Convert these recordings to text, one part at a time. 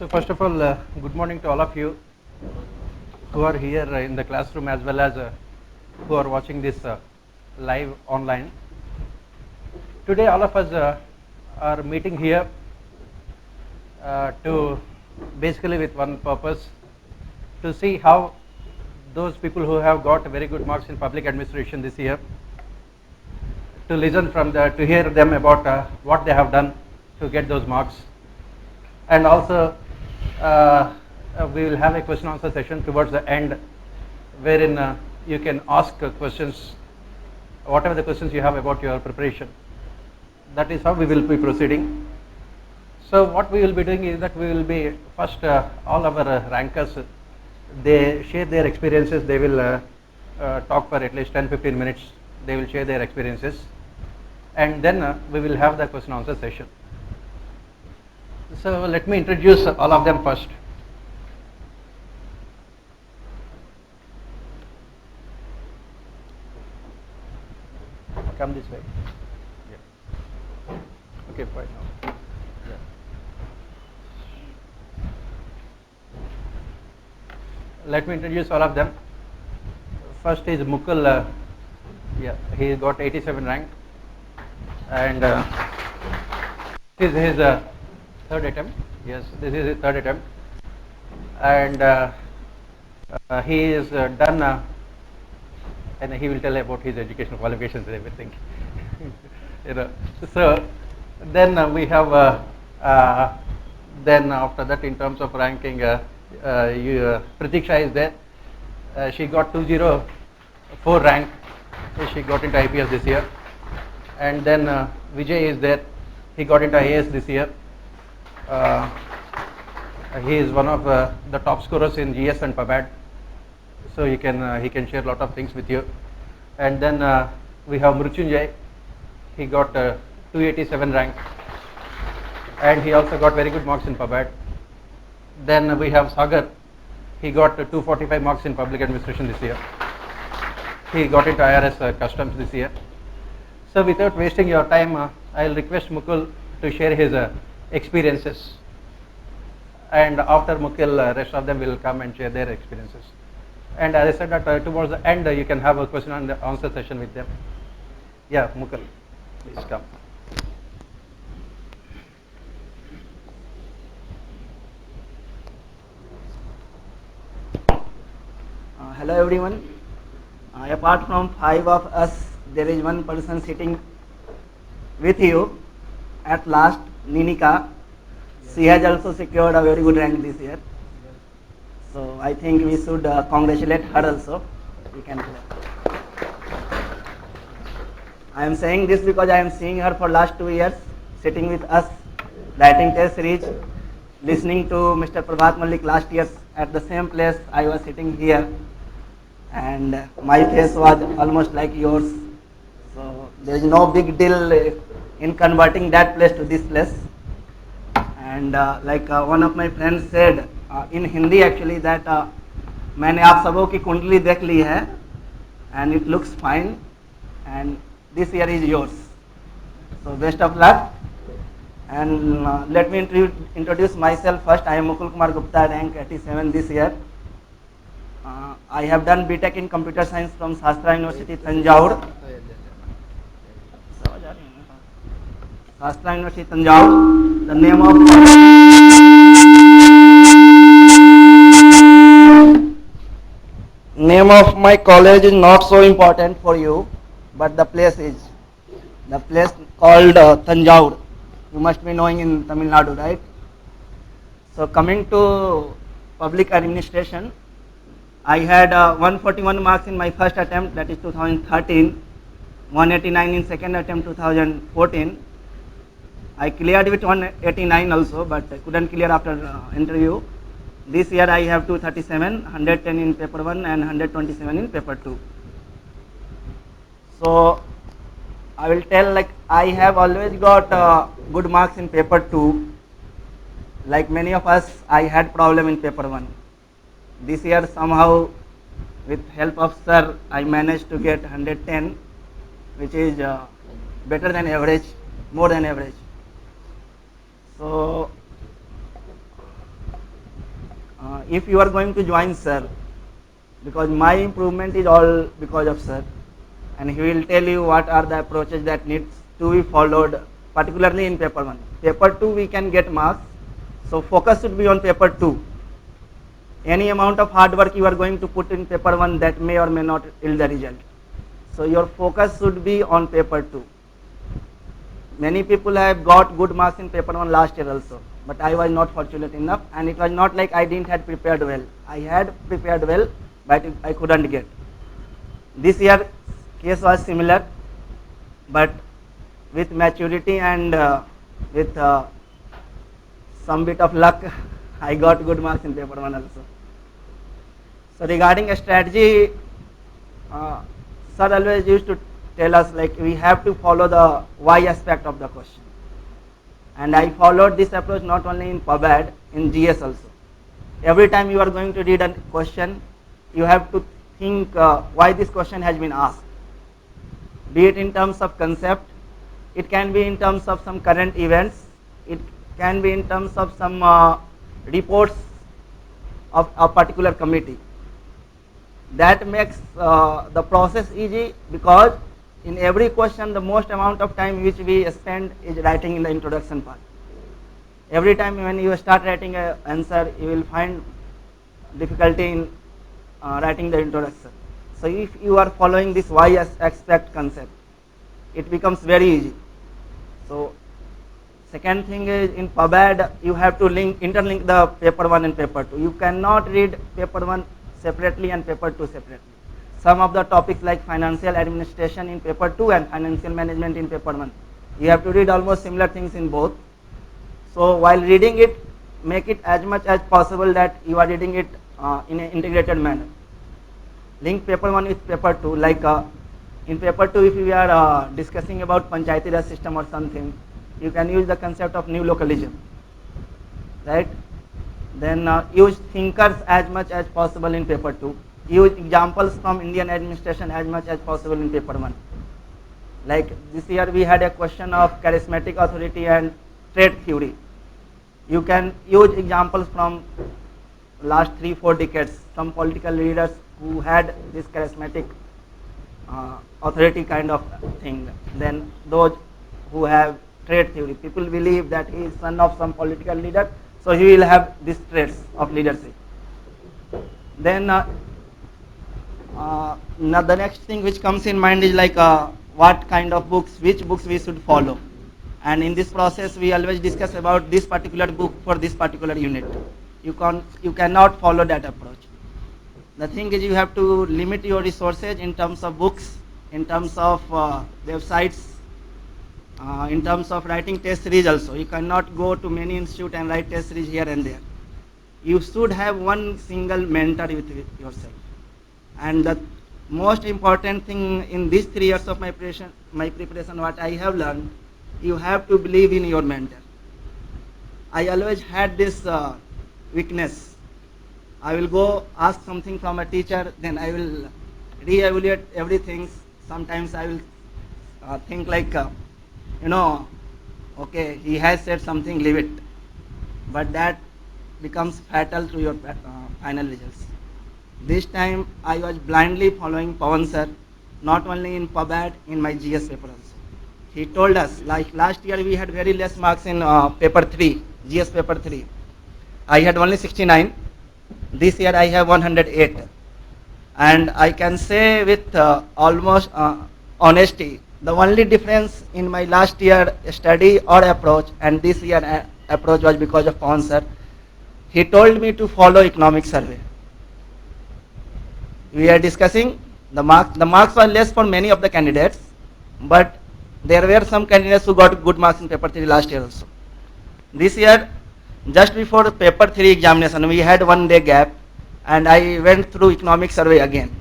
So first of all, good morning to all of you who are here in the classroom as well as who are watching this live online. Today all of us are meeting here to basically with one purpose, to see how those people who have got very good marks in public administration this year, to listen from to hear them about what they have done to get those marks. And also we will have a question answer session towards the end, wherein you can ask questions, whatever the questions you have about your preparation. That is how we will be proceeding. So what we will be doing is that we will be first all our rankers, they share their experiences. They will talk for at least 10-15 minutes. They will share their experiences, and then we will have the question answer session. So let me introduce all of them first. Come this way. Yeah. Okay, fine now. Yeah. Let me introduce all of them. First is Mukul. Yeah, he got 87 rank, and this is his third attempt. Yes, this is his third attempt, and he is done, and he will tell about his educational qualifications and everything. You know. So then we have then after that, in terms of ranking, Pratiksha is there. She got 204 rank. So she got into IPS this year, and then Vijay is there. He got into IAS this year. He is one of the top scorers in GS and PABAD, so he can share a lot of things with you. And then we have Mrityunjay. He got 287 rank, and he also got very good marks in PABAD. Then we have Sagar. He got 245 marks in public administration this year. He got into IRS customs this year. So without wasting your time, I will request Mukul to share his experiences, and after Mukul, rest of them will come and share their experiences. And as I said that towards the end, you can have a question and answer session with them. Yeah, Mukul, please come. Hello everyone. Apart from 5 of us, there is one person sitting with you at last, Ninika. She has also secured a very good rank this year. So I think we should congratulate her also. We can clap. I am saying this because I am seeing her for last 2 years, sitting with us, writing test series, listening to Mr. Prabhat Malik last year at the same place I was sitting here, and my face was almost like yours. So there is no big deal in converting that place to this place. And like one of my friends said in Hindi actually that मैंने आप सबों की कुंडली देख ली है and it looks fine, and this year is yours. So best of luck. And let me introduce myself first. I am Mukul Kumar Gupta, rank 87 this year. I have done BTech in Computer Science from Shastra University, Tanjore. Shastra University, Tanjore. The name of my college is not so important for you, but the place is. The place called Tanjore. You must be knowing in Tamil Nadu, right? So coming to public administration, I had 141 marks in my first attempt, that is 2013, 189 in second attempt 2014. I cleared with 189 also, but I couldn't clear after interview. This year I have 237, 110 in paper 1 and 127 in paper 2. So I will tell, like, I have always got good marks in paper 2. Like many of us, I had problem in paper 1. This year somehow, with help of sir, I managed to get 110, which is better than average, more than average. So if you are going to join sir, because my improvement is all because of sir, and he will tell you what are the approaches that needs to be followed, particularly in paper 1. Paper 2 we can get marks, so focus should be on paper 2. Any amount of hard work you are going to put in paper 1, that may or may not yield the result. So your focus should be on paper 2. Many people have got good marks in paper 1 last year also, but I was not fortunate enough, and it was not like I didn't had prepared well. I had prepared well, but I couldn't get. This year case was similar, but with maturity and with some bit of luck, I got good marks in paper 1 also. So regarding a strategy, sir always used to tell us like we have to follow the why aspect of the question. And I followed this approach not only in PubAd, in GS also. Every time you are going to read a question, you have to think why this question has been asked. Be it in terms of concept, it can be in terms of some current events, it can be in terms of some reports of a particular committee. That makes the process easy, because in every question the most amount of time which we spend is writing in the introduction part. Every time when you start writing an answer, you will find difficulty in writing the introduction. So if you are following this why aspect concept, it becomes very easy. So second thing is in PubAd you have to interlink the paper 1 and paper 2. You cannot read paper 1 separately and paper 2 separately. Some of the topics like financial administration in paper 2 and financial management in paper 1, you have to read almost similar things in both. So while reading it, make it as much as possible that you are reading it in an integrated manner. Link paper 1 with paper 2, like in paper 2 if we are discussing about Panchayati Raj system or something, you can use the concept of new localism, right? Then use thinkers as much as possible in paper 2. Use examples from Indian administration as much as possible in paper 1. Like this year we had a question of charismatic authority and trade theory. You can use examples from last 3-4 decades, some political leaders who had this charismatic authority kind of thing. Then those who have trade theory, people believe that he is son of some political leader, so he will have these traits of leadership. Then now the next thing which comes in mind is like what kind of books, which books we should follow. And in this process we always discuss about this particular book for this particular unit. You cannot follow that approach. The thing is you have to limit your resources in terms of books, in terms of websites, in terms of writing test series also. You cannot go to many institutes and write test series here and there. You should have one single mentor with yourself. And the most important thing in these 3 years of my preparation, what I have learned, you have to believe in your mentor. I always had this weakness. I will go ask something from a teacher, then I will re-evaluate everything. Sometimes I will think like, okay, he has said something, leave it. But that becomes fatal to your final results. This time I was blindly following Pavan sir, not only in PubAd, in my GS paper also. He told us, like last year we had very less marks in paper 3, GS paper 3. I had only 69. This year I have 108. And I can say with almost honesty, the only difference in my last year study or approach and this year approach was because of Pavan sir. He told me to follow economic survey. We are discussing the marks. The marks were less for many of the candidates, but there were some candidates who got good marks in paper 3 last year also. This year, just before paper 3 examination, we had 1 day gap, and I went through economic survey again.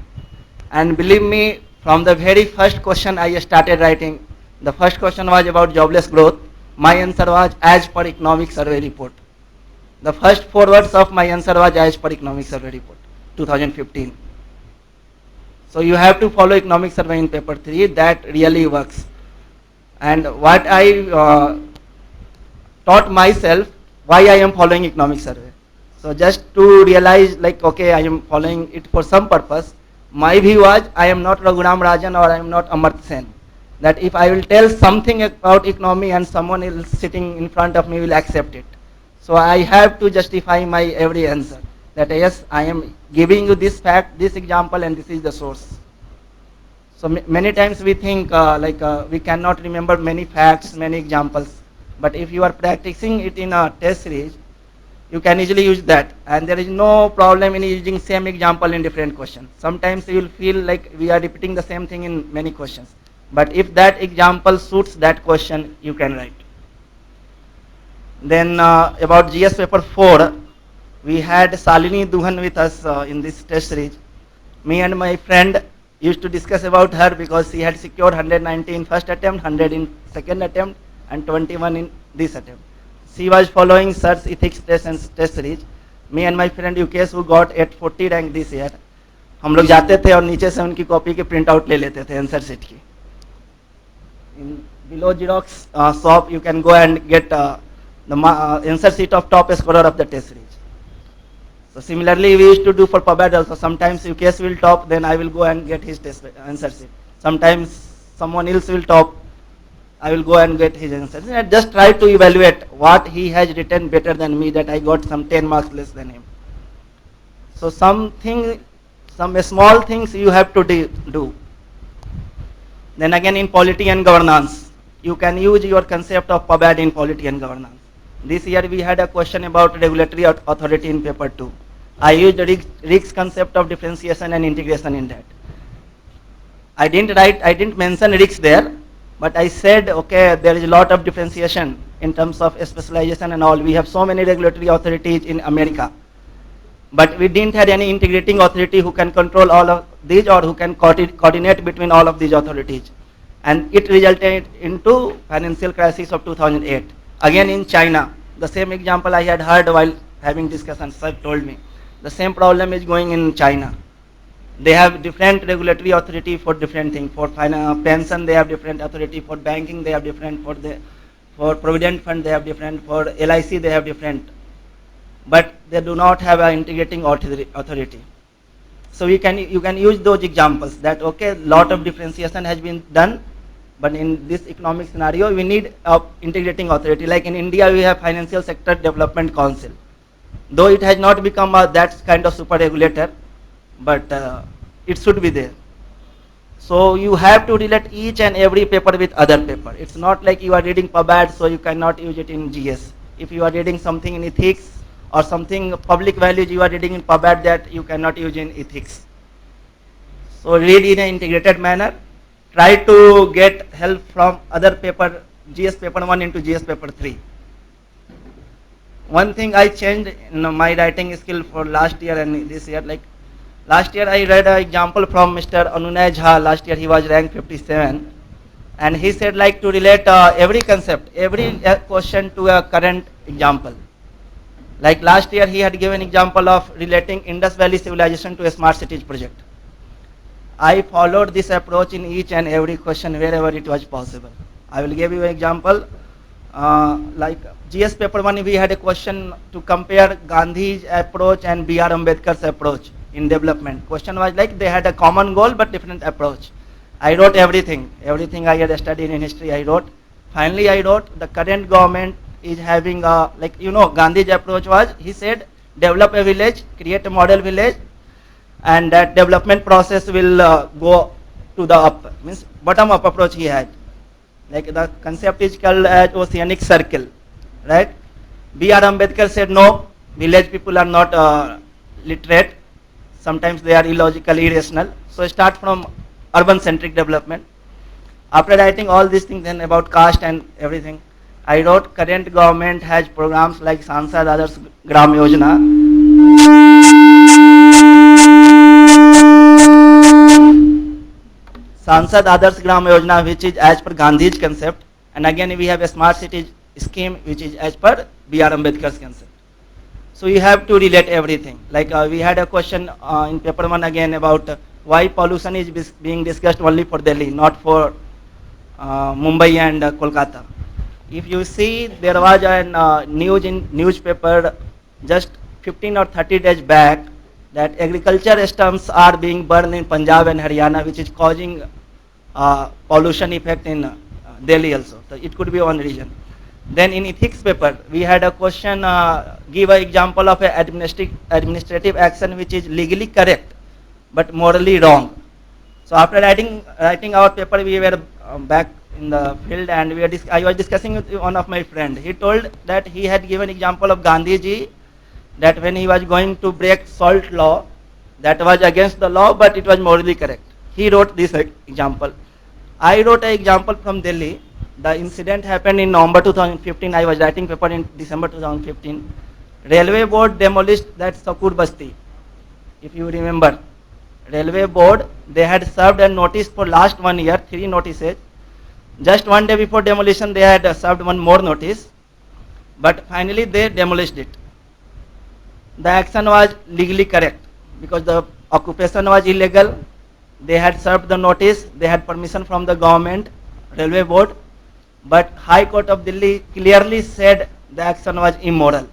And believe me, from the very first question I started writing, the first question was about jobless growth. My answer was as per economic survey report. The first 4 words of my answer was as per economic survey report, 2015. So you have to follow economic survey in paper 3, that really works. And what I taught myself, why I am following economic survey. So just to realize like, okay, I am following it for some purpose. My view was I am not Raghuram Rajan or I am not Amartya Sen. That if I will tell something about economy and someone else sitting in front of me will accept it. So I have to justify my every answer. That yes, I am giving you this fact, this example, and this is the source. So many times we think we cannot remember many facts, many examples. But if you are practicing it in a test series, you can easily use that. And there is no problem in using same example in different questions. Sometimes you will feel like we are repeating the same thing in many questions. But if that example suits that question, you can write. Then about GS paper 4, we had Shalini Duhan with us in this test series. Me and my friend used to discuss about her because she had secured 190 in first attempt, 100 in second attempt, and 21 in this attempt. She was following search ethics test and test series. Me and my friend UKS who got 840 rank this year. हम लोग जाते थे और नीचे से उनकी copy के print out ले लेते थे आंसर शीट की. In below Xerox shop, you can go and get the answer sheet of top scorer of the test series. So similarly, we used to do for PubAd also. Sometimes UKS will top, then I will go and get his test answer sheet. Sometimes someone else will top, I will go and get his answer sheet. And just try to evaluate what he has written better than me, that I got some 10 marks less than him. So some small things you have to do. Then again in polity and governance, you can use your concept of PubAd in polity and governance. This year we had a question about regulatory authority in paper 2. I used the RIGS concept of differentiation and integration in that. I didn't mention RIGS there, but I said, okay, there is a lot of differentiation in terms of specialization and all. We have so many regulatory authorities in America, but we didn't have any integrating authority who can control all of these or who can coordinate between all of these authorities. And it resulted into financial crisis of 2008. Again in China, the same example I had heard while having discussions, sir told me. The same problem is going in China. They have different regulatory authority for different things. For pension, they have different authority. For banking, they have different. For provident fund, they have different. For LIC, they have different. But they do not have an integrating authority. So you can use those examples that, okay, lot of differentiation has been done, but in this economic scenario, we need an integrating authority. Like in India, we have Financial Sector Development Council. Though it has not become that kind of super regulator, but it should be there. So you have to relate each and every paper with other paper. It's not like you are reading PubAd, so you cannot use it in GS. If you are reading something in ethics or something public values you are reading in PubAd, that you cannot use in ethics. So read in an integrated manner. Try to get help from other paper, GS paper 1 into GS paper 3. One thing I changed in my writing skill for last year and this year, like last year I read an example from Mr. Anunay Jha. Last year he was ranked 57, and he said like to relate every concept, every question to a current example. Like last year he had given example of relating Indus Valley civilization to a smart cities project. I followed this approach in each and every question wherever it was possible. I will give you an example. Like GS paper 1, we had a question to compare Gandhi's approach and B.R. Ambedkar's approach in development. Question was like they had a common goal but different approach. I wrote everything I had studied in history I wrote. Finally I wrote the current government is having like Gandhi's approach was, he said develop a village, create a model village, and that development process will go to the up, means bottom up approach he had. Like the concept is called as oceanic circle, right? B.R. Ambedkar said no, village people are not literate, sometimes they are illogical, irrational, so start from urban centric development. After writing all these things then about caste and everything, I wrote current government has programs like Sansad Adarsh Gram Yojana. Sansad Adarsh Gram Yojana, which is as per Gandhi's concept, and again we have a smart city scheme which is as per B.R. Ambedkar's concept. So you have to relate everything. Like we had a question in paper 1 again about why pollution is being discussed only for Delhi, not for Mumbai and Kolkata. If you see, there was a news in newspaper just 15 or 30 days back that agriculture stumps are being burned in Punjab and Haryana, which is causing pollution effect in Delhi also. So it could be one reason. Then in ethics paper, we had a question, give an example of a administrative action which is legally correct but morally wrong. So after writing our paper, we were back in the field, and I was discussing with one of my friend. He told that he had given example of Gandhiji, that when he was going to break salt law, that was against the law, but it was morally correct. He wrote this example. I wrote an example from Delhi. The incident happened in November 2015. I was writing paper in December 2015. Railway board demolished that Sakur Basti. If you remember, railway board, they had served a notice for last 1 year, 3 notices. Just one day before demolition, they had served one more notice, but finally they demolished it. The action was legally correct because the occupation was illegal. They had served the notice, they had permission from the government, railway board, but High Court of Delhi clearly said the action was immoral.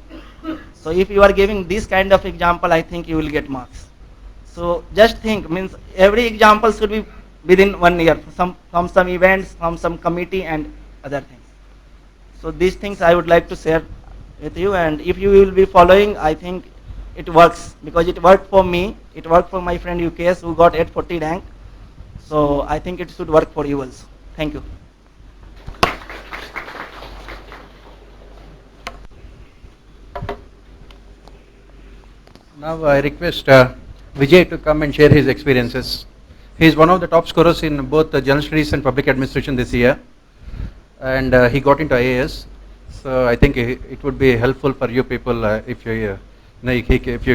So if you are giving this kind of example, I think you will get marks. So just think, means every example should be within 1 year, from some events, from some committee and other things. So these things I would like to share with you, and if you will be following, I think it works, because it worked for me, it worked for my friend UKS who got 840 rank. So I think it should work for you also. Thank you. Now I request Vijay to come and share his experiences. He is one of the top scorers in both General Studies and Public Administration this year, and he got into IAS. So I think it would be helpful for you people if you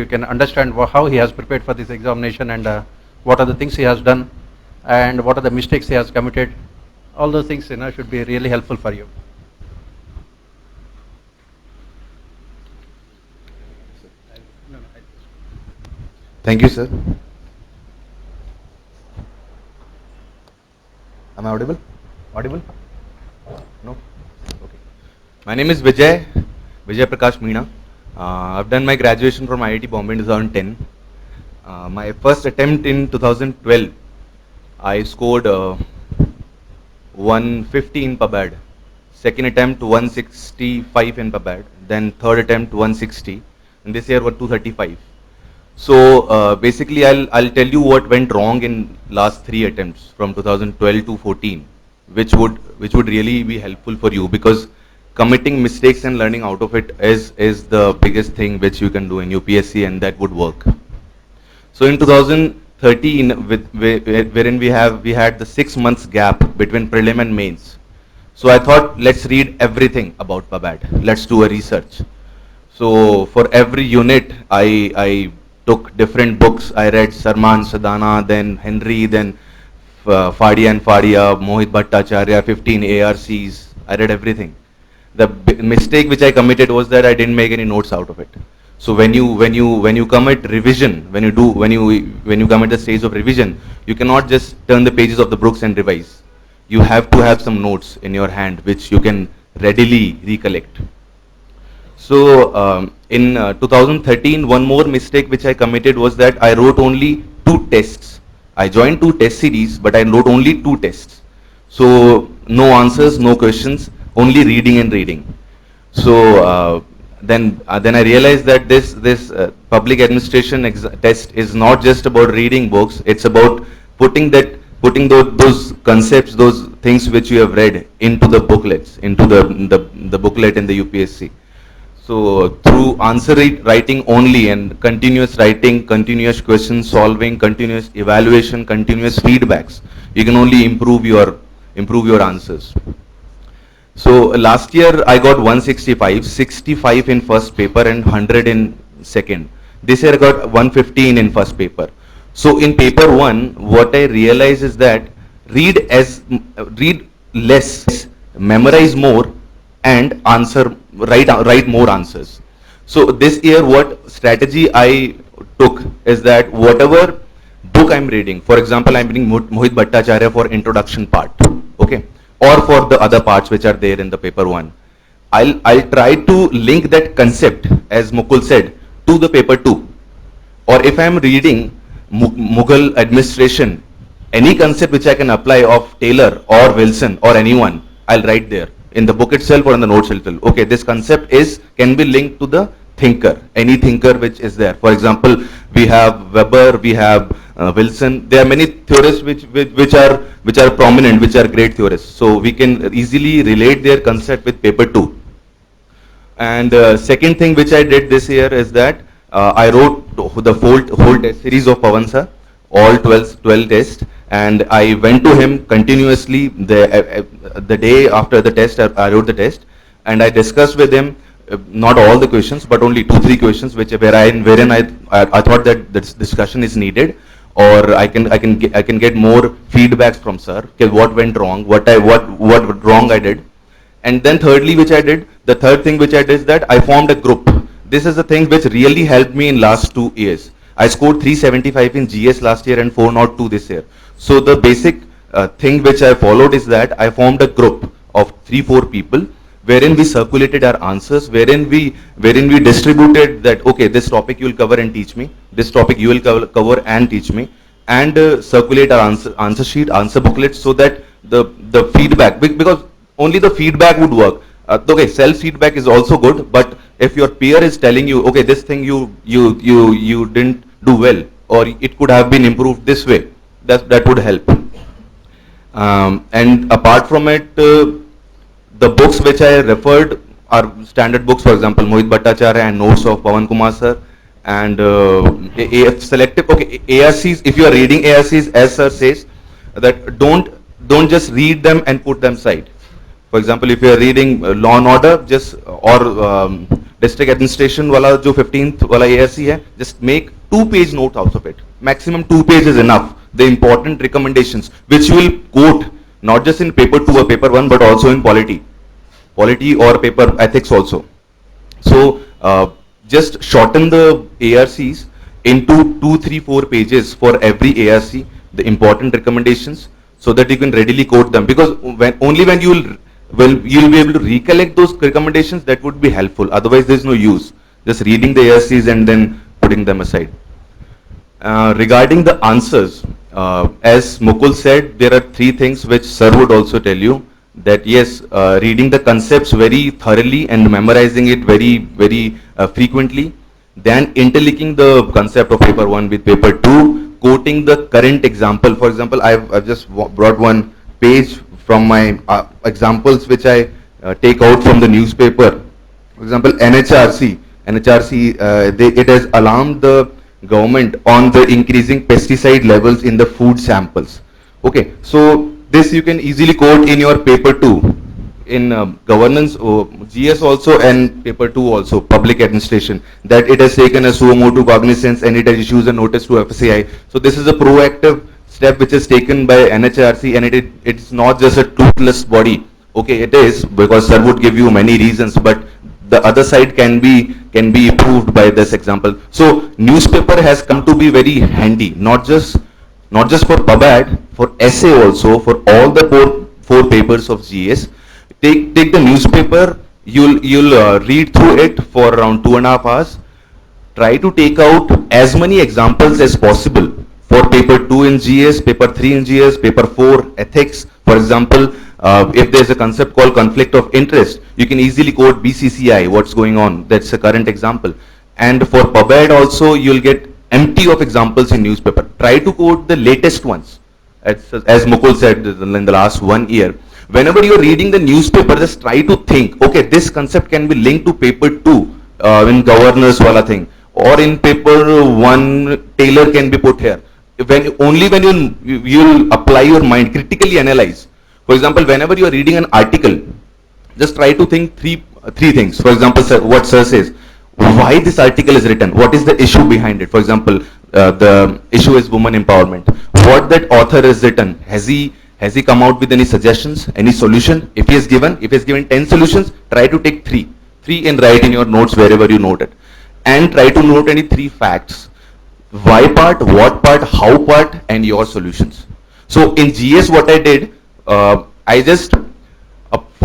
can understand how he has prepared for this examination, and what are the things he has done, and what are the mistakes he has committed. All those things should be really helpful for you. Thank you, sir. Am I audible? Audible? No? Okay. My name is Vijay Prakash Meena. I've done my graduation from IIT Bombay in 2010. My first attempt in 2012, I scored 150 in PubAd. Second attempt 165 in PubAd. Then third attempt 160. And this year was 235. So basically, I'll tell you what went wrong in last 3 attempts from 2012 to 14, which would really be helpful for you, because committing mistakes and learning out of it is the biggest thing which you can do in UPSC, and that would work. So in 2013, wherein we had the 6 months gap between prelim and mains. So I thought, let's read everything about PubAd. Let's do a research. So for every unit, I took different books. I read Sarman, Sadhana, then Henry, then Fadia and Fadia, Mohit Bhattacharya, 15 ARCs. I read everything. The mistake which I committed was that I didn't make any notes out of it. So when you commit revision, when you come at the stage of revision, you cannot just turn the pages of the books and revise. You have to have some notes in your hand which you can readily recollect. So in 2013, one more mistake which I committed was that I wrote only 2 tests. I joined 2 test series, but I wrote only 2 tests. So no answers, no questions, only reading and reading. So then I realized that this public administration test is not just about reading books. It's about putting those concepts, those things which you have read into the booklets, into the booklet in the UPSC. So through answer writing only, and continuous writing, continuous question solving, continuous evaluation, continuous feedbacks, you can only improve your answers. So last year I got 165, 65 in first paper and 100 in second. This year I got 115 in first paper. So in paper 1, what I realize is that read less, memorize more, and write more answers. So this year what strategy I took is that whatever book I'm reading, for example, I'm reading Mohit Bhattacharya for introduction part, okay, or for the other parts which are there in the paper 1. I'll try to link that concept, as Mukul said, to the paper 2. Or if I am reading Mughal administration, any concept which I can apply of Taylor or Wilson or anyone, I'll write there in the book itself or in the notes itself. Okay, this concept can be linked to the thinker, any thinker which is there. For example, we have Weber, we have Wilson. There are many theorists which are prominent, which are great theorists. So we can easily relate their concept with paper 2. And second thing which I did this year is that I wrote the whole test series of Pavan sir, all 12 tests, and I went to him continuously the day after the test. I wrote the test, and I discussed with him not all the questions, but only 2-3 questions, wherein I thought that this discussion is needed, or I can get more feedbacks from sir. Okay, what went wrong? What wrong I did? And then thirdly, the third thing which I did is that I formed a group. This is the thing which really helped me in last 2 years. I scored 375 in GS last year and 402 this year. So the basic thing which I followed is that I formed a group of 3-4 people, wherein we circulated our answers, wherein we distributed that, okay, this topic you will cover and teach me, this topic you will cover and teach me, and circulate our answer sheet, answer booklet, so that the feedback, because only the feedback would work. Okay, self-feedback is also good, but if your peer is telling you, okay, this thing you didn't do well, or it could have been improved this way, that would help. And apart from it, the books which I referred are standard books, for example, Mohit Bhattacharya and notes of Pavan Kumar sir, and selective, okay, ARCs, if you are reading ARCs, as sir says, that don't just read them and put them aside. For example, if you are reading Law and Order, or District Administration wala jo 15th wala ARC hai, just make 2-page note out of it. Maximum 2 pages is enough. The important recommendations, which you will quote not just in paper 2 or paper 1, but also in polity or paper ethics also. So just shorten the ARCs into 2, 3, 4 pages for every ARC, the important recommendations, so that you can readily quote them. Because only when you'll be able to recollect those recommendations, that would be helpful. Otherwise, there's no use. Just reading the ARCs and then putting them aside. Regarding the answers, as Mukul said, there are 3 things which sir would also tell you. That yes, reading the concepts very thoroughly and memorizing it very frequently. Then interlinking the concept of paper 1 with paper 2, quoting the current example. For example, I've just brought one page from my examples which I take out from the newspaper. For example, NHRC, it has alarmed the government on the increasing pesticide levels in the food samples. Okay, so this you can easily quote in your paper 2, in governance, GS also, and paper 2 also, public administration, that it has taken a suo motu cognizance and it has issued a notice to FSCI. So this is a proactive step which is taken by NHRC, and it's not just a toothless body. Okay, it is, because sir would give you many reasons, but the other side can be improved by this example. So newspaper has come to be very handy, not just for PubAd, for essay also, for all the four papers of GS. Take the newspaper, you'll read through it for around 2.5 hours. Try to take out as many examples as possible for paper 2 in GS, paper 3 in GS, paper 4 ethics. For example, if there's a concept called conflict of interest, you can easily quote BCCI, what's going on. That's a current example. And for PubAd also, you'll get empty of examples in newspaper. Try to quote the latest ones. As Mukul said in the last 1 year. Whenever you're reading the newspaper, just try to think, okay, this concept can be linked to paper 2 in governors wala thing. Or in paper 1, Taylor can be put here. Only when you'll apply your mind, critically analyze. For example, whenever you are reading an article, just try to think three things. For example, sir, what sir says, why this article is written, what is the issue behind it. For example, the issue is women empowerment. What that author has written, has he come out with any suggestions, any solution? If he has given 10 solutions, try to take 3 and write in your notes wherever you note it. And try to note any 3 facts. Why part, what part, how part, and your solutions. So in GS what I did, I just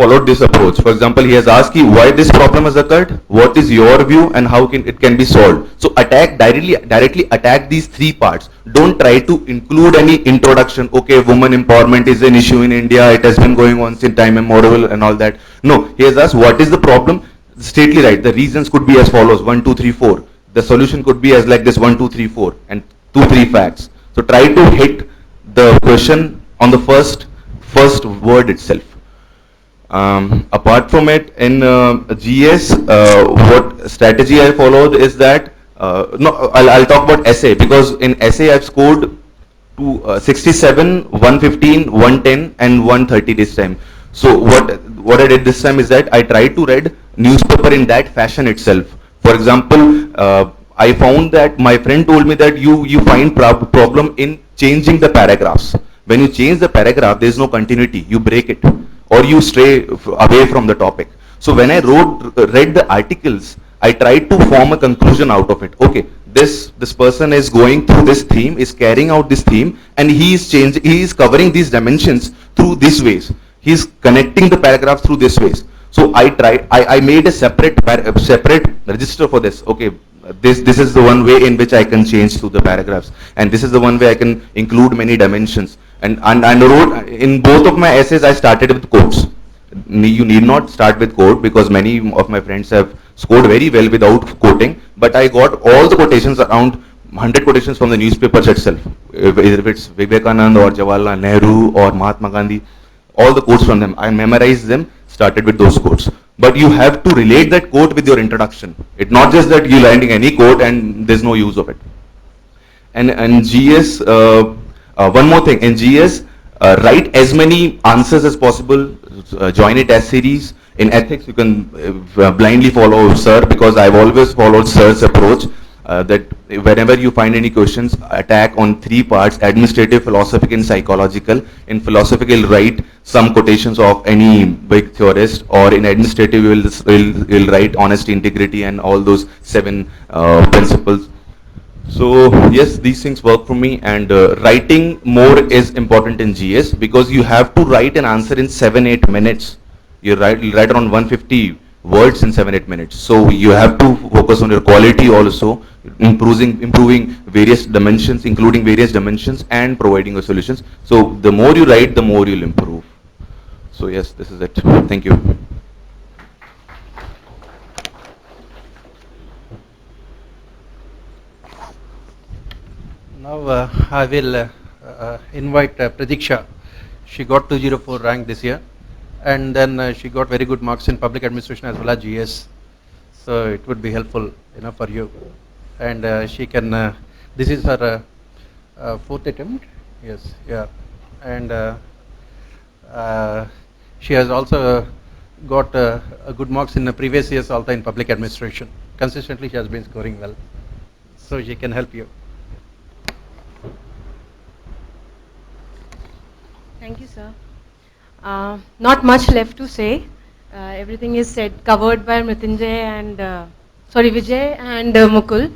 followed this approach. For example, he has asked you why this problem has occurred, what is your view, and how it can be solved. So attack directly attack these three parts. Don't try to include any introduction. Okay, woman empowerment is an issue in India. It has been going on since time immemorial and all that. No, he has asked what is the problem. Straightly right. The reasons could be as follows: 1, 2, 3, 4. The solution could be as like this: 1, 2, 3, 4, and 2, 3 facts. So try to hit the question on the first word itself. Apart from it, in GS, what strategy I followed is that no, I'll talk about essay, because in essay I've scored to 67, 115, 110, and 130 this time. So what I did this time is that I tried to read newspaper in that fashion itself. For example, I found that my friend told me that you find problem in changing the paragraphs. When you change the paragraph, there is no continuity. You break it, or you stray away from the topic. So when I read the articles, I tried to form a conclusion out of it. Okay, this person is going through this theme, is carrying out this theme, and he is covering these dimensions through these ways. He is connecting the paragraphs through this ways. So I made a separate register for this. Okay, this is the one way in which I can change through the paragraphs, and this is the one way I can include many dimensions. And wrote in both of my essays, I started with quotes. You need not start with quote, because many of my friends have scored very well without quoting, but I got all the quotations, around 100 quotations from the newspapers itself, if it's Vivekanand or Jawaharlal Nehru or Mahatma Gandhi, all the quotes from them. I memorized them, started with those quotes. But you have to relate that quote with your introduction. It's not just that you're landing any quote and there's no use of it. And GS, one more thing, in GS, write as many answers as possible, join it as series. In ethics, you can blindly follow Sir, because I've always followed Sir's approach, that whenever you find any questions, attack on three parts: administrative, philosophical, and psychological. In philosophical, write some quotations of any big theorist, or in administrative, you'll write honesty, integrity, and all those 7 principles. So yes, these things work for me, and writing more is important in GS, because you have to write an answer in 7-8 minutes. You'll write around 150 words in 7-8 minutes. So you have to focus on your quality also, improving various dimensions, including various dimensions, and providing your solutions. So the more you write, the more you'll improve. So yes, this is it. Thank you. Now I will invite Pratiksha. She got 204 rank this year, and then she got very good marks in public administration as well as GS. So it would be helpful, for you. And she can. This is her 4th attempt. Yes, yeah, and she has also got good marks in the previous years also in public administration. Consistently, she has been scoring well, so she can help you. Thank you, sir. Not much left to say. Everything is said, covered by Mrityunjay and Vijay and Mukul.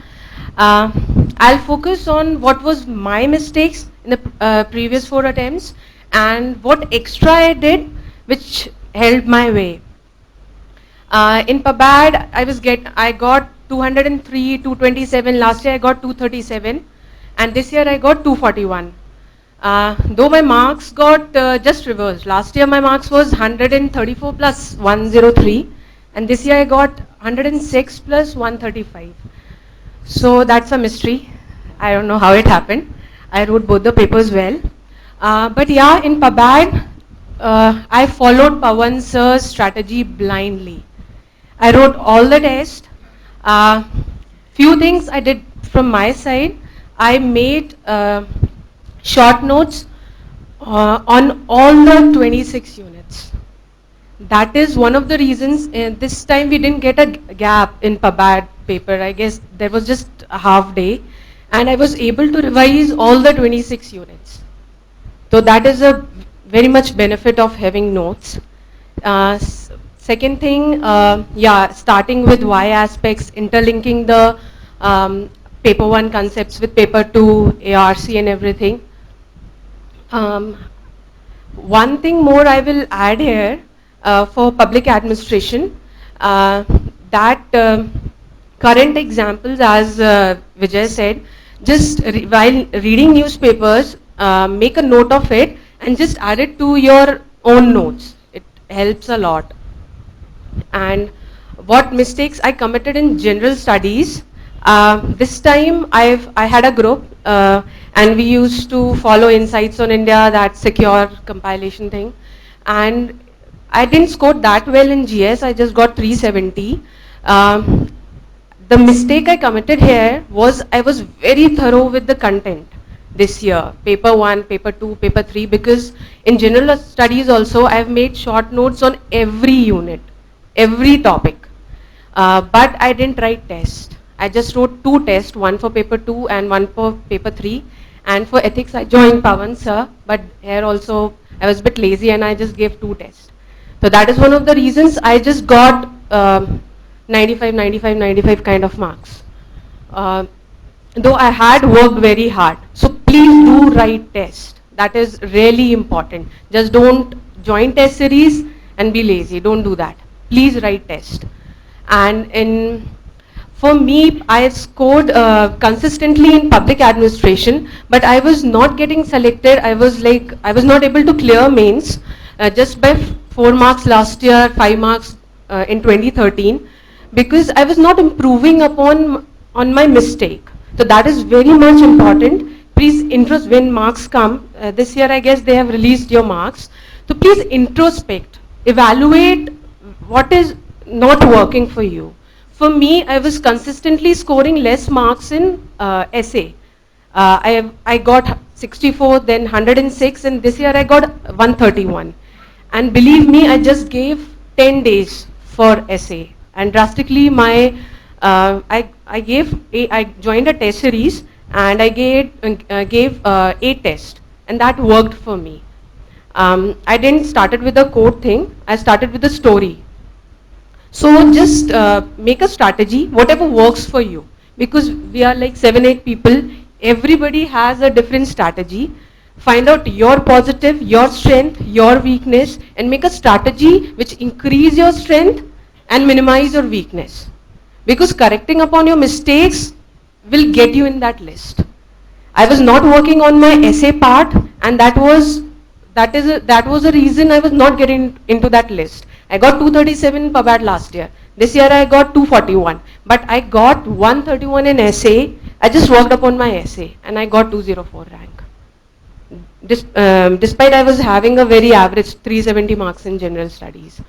I'll focus on what was my mistakes in the previous 4 attempts and what extra I did, which held my way. In PABAD, I got 203, 227. Last year I got 237, and this year I got 241. Though my marks got just reversed. Last year my marks was 134 plus 103, and this year I got 106 plus 135. So that's a mystery. I don't know how it happened. I wrote both the papers well. But yeah, in PABAD, I followed Pavan sir's strategy blindly. I wrote all the tests. Few things I did from my side. I made short notes on all the 26 units. That is one of the reasons this time we didn't get a gap in PABAD paper. I guess there was just a half day, and I was able to revise all the 26 units. So that is a very much benefit of having notes. Second thing, starting with Y aspects, interlinking the paper 1 concepts with paper 2, ARC and everything. One thing more I will add here, for public administration. That current examples, as Vijay said, just while reading newspapers, make a note of it and just add it to your own notes. It helps a lot. And what mistakes I committed in general studies. This time I had a group and we used to follow Insights on India, that secure compilation thing. And I didn't score that well in GS, I just got 370. The mistake I committed here was I was very thorough with the content this year, paper 1, paper 2, paper 3, because in general studies also I've made short notes on every unit, every topic. But I didn't write test. I just wrote 2 tests, one for paper 2 and one for paper 3. And for ethics I joined Pavan sir, but here also I was a bit lazy and I just gave 2 tests. So that is one of the reasons I just got 95, 95, 95 kind of marks. Though I had worked very hard. So please do write test. That is really important. Just don't join test series and be lazy. Don't do that. Please write test. And for me, I scored consistently in public administration, but I was not getting selected. I was not able to clear mains just by 4 marks last year, 5 marks in 2013, because I was not improving on my mistake. So that is very much important. Please when marks come, this year I guess they have released your marks. So please introspect, evaluate what is not working for you. For me, I was consistently scoring less marks in essay. I got 64, then 106, and this year I got 131. And believe me, I just gave 10 days for essay. And drastically, I joined a test series and I gave 8 tests, and that worked for me. I didn't started with a code thing. I started with a story. So just make a strategy, whatever works for you. Because we are like 7-8 people, everybody has a different strategy. Find out your positive, your strength, your weakness, and make a strategy which increase your strength and minimize your weakness. Because correcting upon your mistakes will get you in that list. I was not working on my essay part, and that was a reason I was not getting into that list. I got 237 PABAT last year. This year I got 241. But I got 131 in essay. I just worked upon my essay and I got 204 rank. Despite I was having a very average 370 marks in general studies.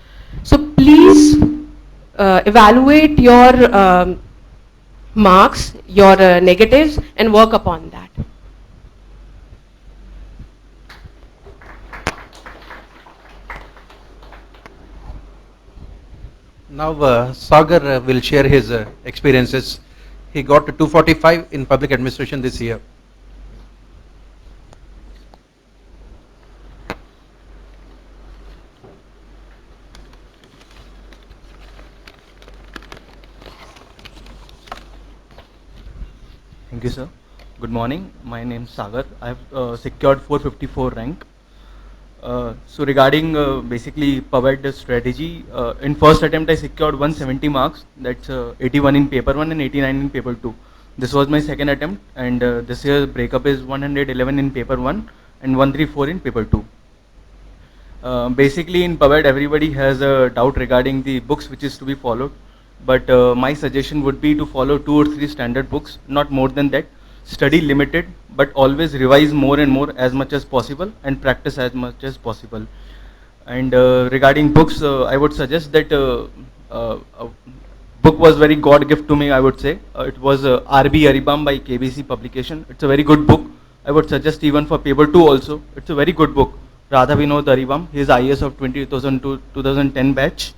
So please evaluate your marks, your negatives, and work upon that. Now Sagar will share his experiences. He got 245 in public administration this year. Thank you, sir. Good morning. My name is Sagar. I have secured 454 rank. So regarding basically PABAT strategy, in first attempt I secured 170 marks. That's 81 in paper 1 and 89 in paper 2. This was my second attempt, and this year's breakup is 111 in paper 1 and 134 in paper 2. Basically in PABAT everybody has a doubt regarding the books which is to be followed. But my suggestion would be to follow 2 or 3 standard books, not more than that. Study limited, but always revise more and more as much as possible and practice as much as possible. And regarding books, I would suggest that a book was very God gift to me, I would say. It was R.B. Aribam by KBC publication. It's a very good book. I would suggest even for paper 2 also. It's a very good book. Radha Vinod Aribam, he is IAS of 2002-2010 batch.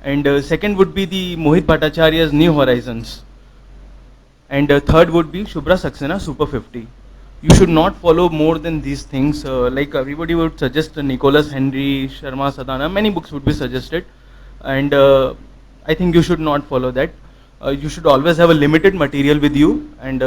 And second would be the Mohit Bhattacharya's New Horizons. And third would be Shubhra Saxena Super 50. You should not follow more than these things. Like everybody would suggest Nicholas Henry, Sharma Sadhana, many books would be suggested. And I think you should not follow that. You should always have a limited material with you and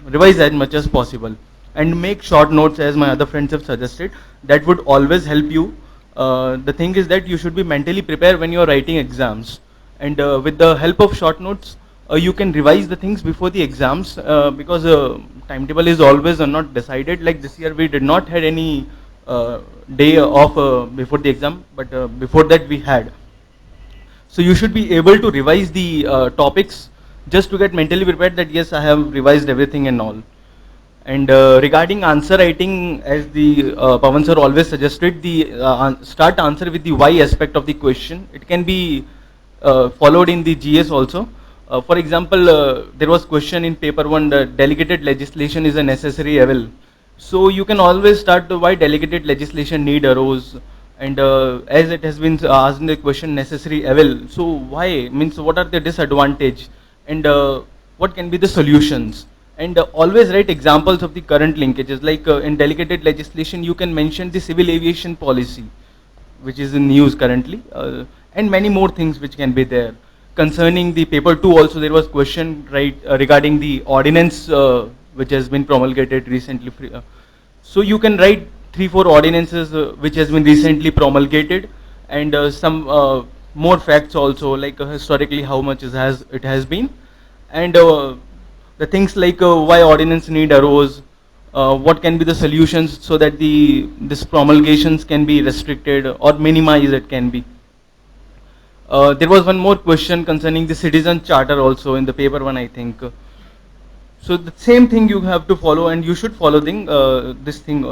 revise as much as possible. And make short notes as my other friends have suggested. That would always help you The thing is that you should be mentally prepared when you are writing exams, and with the help of short notes, you can revise the things before the exams, because timetable is always not decided. Like this year, we did not had any day off before the exam, but before that we had. So you should be able to revise the topics just to get mentally prepared that yes, I have revised everything and all. And regarding answer writing, as the Pavan sir always suggested, the start answer with the why aspect of the question. It can be followed in the GS also. For example, there was question in paper 1, delegated legislation is a necessary evil. So you can always start why delegated legislation need arose, and as it has been asked in the question necessary evil. So why, means what are the disadvantage, and what can be the solutions? And always write examples of the current linkages, like in delegated legislation you can mention the civil aviation policy, which is in news currently, and many more things which can be there. Concerning the paper 2 also, there was question, right, regarding the ordinance which has been promulgated recently. So you can write 3-4 ordinances which has been recently promulgated, and some more facts also, like historically how much it has been, and the things like why ordinance need arose, what can be the solutions so that this promulgations can be restricted or minimized, it can be. There was one more question concerning the citizen charter also in the paper 1, I think. So the same thing you have to follow, and you should follow this thing,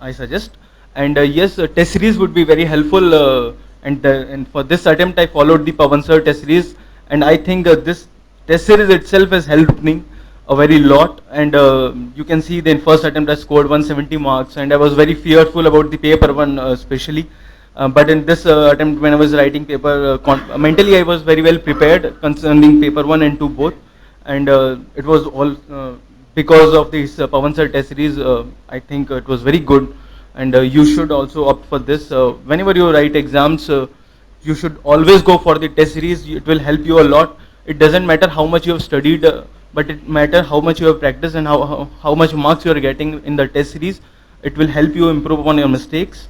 I suggest. And yes, test series would be very helpful, and for this attempt I followed the Pavan sir test series, and I think this test series itself has helped me a very lot. And you can see the first attempt I scored 170 marks, and I was very fearful about the paper 1 especially. But in this attempt, when I was writing paper, mentally I was very well prepared concerning paper 1 and 2 both. And it was all because of this Pavan sir test series. I think it was very good, and you should also opt for this. Whenever you write exams, you should always go for the test series. It will help you a lot. It doesn't matter how much you have studied, but it matters how much you have practiced and how much marks you are getting in the test series. It will help you improve upon your mistakes.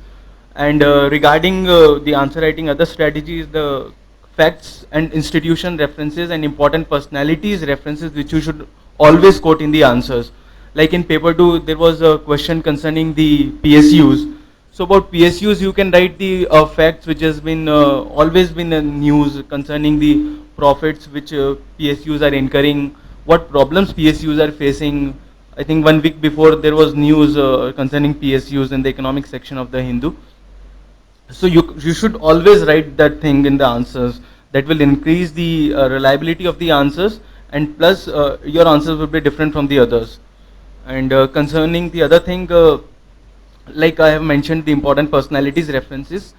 And regarding the answer writing, other strategies, the facts and institution references and important personalities references which you should always quote in the answers. Like in paper 2, there was a question concerning the PSUs. So about PSUs, you can write the facts which has been always been in news concerning the profits which PSUs are incurring, what problems PSUs are facing. I think 1 week before there was news concerning PSUs in the economic section of the Hindu. So you should always write that thing in the answers. That will increase the reliability of the answers, and plus your answers will be different from the others. And concerning the other thing, like I have mentioned, the important personalities references.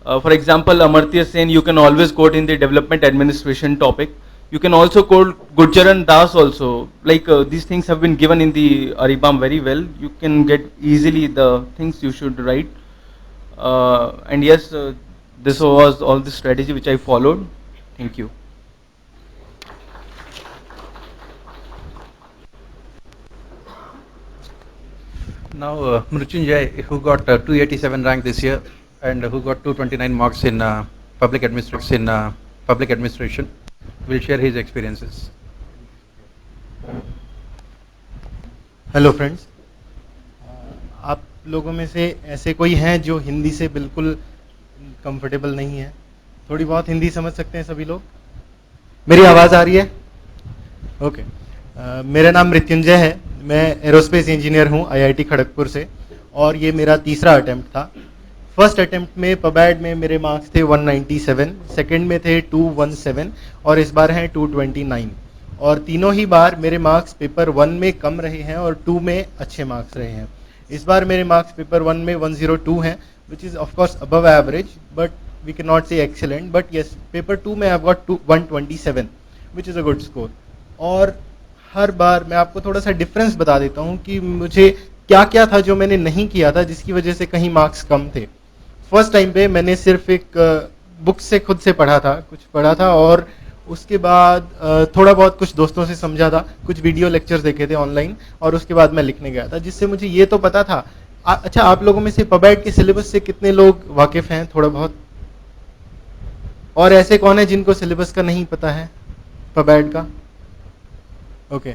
For example, Amartya Sen you can always quote in the development administration topic. You can also quote Gurcharan Das also. Like these things have been given in the Aribam very well. You can get easily the things you should write. And yes, this was all the strategy which I followed. Thank you. Now, Mrityunjay, who got 287 rank this year and who got 229 marks in public administration, will share his experiences. Hello friends, आप लोगों में से ऐसे कोई हैं जो हिंदी से बिल्कुल कंफर्टेबल नहीं है? थोड़ी बहुत हिंदी समझ सकते हैं सभी लोग? मेरी आवाज़ आ रही है? ओके। मेरा नाम मृत्युंजय है, मैं एरोस्पेस इंजीनियर हूँ IIT खड़गपुर से, और ये मेरा तीसरा अटेम्प्ट था। फर्स्ट अटेम्प्ट में पबैड में मेरे मार्क्स थे 197, सेकंड में थे 217 और इस बार हैं 229। और तीनों ही बार मेरे मार्क्स पेपर 1 में कम रहे हैं और 2 में अच्छे मार्क्स रहे हैं। इस बार मेरे मार्क्स पेपर 1 में 102 हैं, which is of course above average, but we can not say excellent, but yes paper 2 में I have got 127 which is a good score. और हर बार मैं आपको थोड़ा सा डिफरेंस बता देता हूँ कि मुझे क्या क्या था जो मैंने नहीं किया था जिसकी वजह से कहीं मार्क्स कम थे। फर्स्ट टाइम पे मैंने सिर्फ एक बुक से खुद से पढ़ा था और उसके बाद थोड़ा बहुत कुछ दोस्तों से समझा था, कुछ वीडियो लेक्चर्स देखे थे ऑनलाइन, और उसके बाद मैं लिखने गया था, जिससे मुझे ये तो पता था अच्छा, आप लोगों में से पबैड के सिलेबस से कितने लोग वाकिफ हैं थोड़ा बहुत? और ऐसे कौन है जिनको सिलेबस का नहीं पता है पबैड का? Okay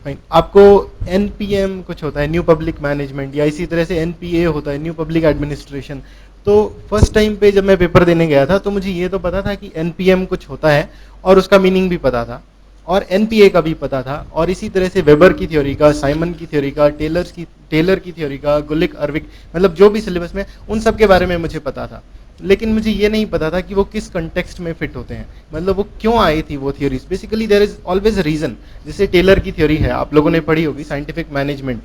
fine. आपको एनपीएम कुछ होता है, न्यू पब्लिक मैनेजमेंट, या इसी तरह से एनपीए होता है, न्यू पब्लिक एडमिनिस्ट्रेशन। तो फर्स्ट टाइम पे जब मैं पेपर देने गया था तो मुझे ये तो पता था कि एनपीएम कुछ होता है और उसका मीनिंग भी पता था, और एनपीए का भी पता था, और इसी तरह से वेबर की थ्योरी का, साइमन की थ्योरी का, टेलर की थ्योरी का, गुलिक अर्विक, मतलब जो भी सिलेबस में उन सब के बारे में मुझे पता था। लेकिन मुझे ये नहीं पता था कि वो किस कंटेक्स्ट में फिट होते हैं, मतलब वो क्यों आई थी वो theories. Basically there is always reason. जैसे टेलर की थ्योरी है, आप लोगों ने पढ़ी होगी, साइंटिफिक मैनेजमेंट।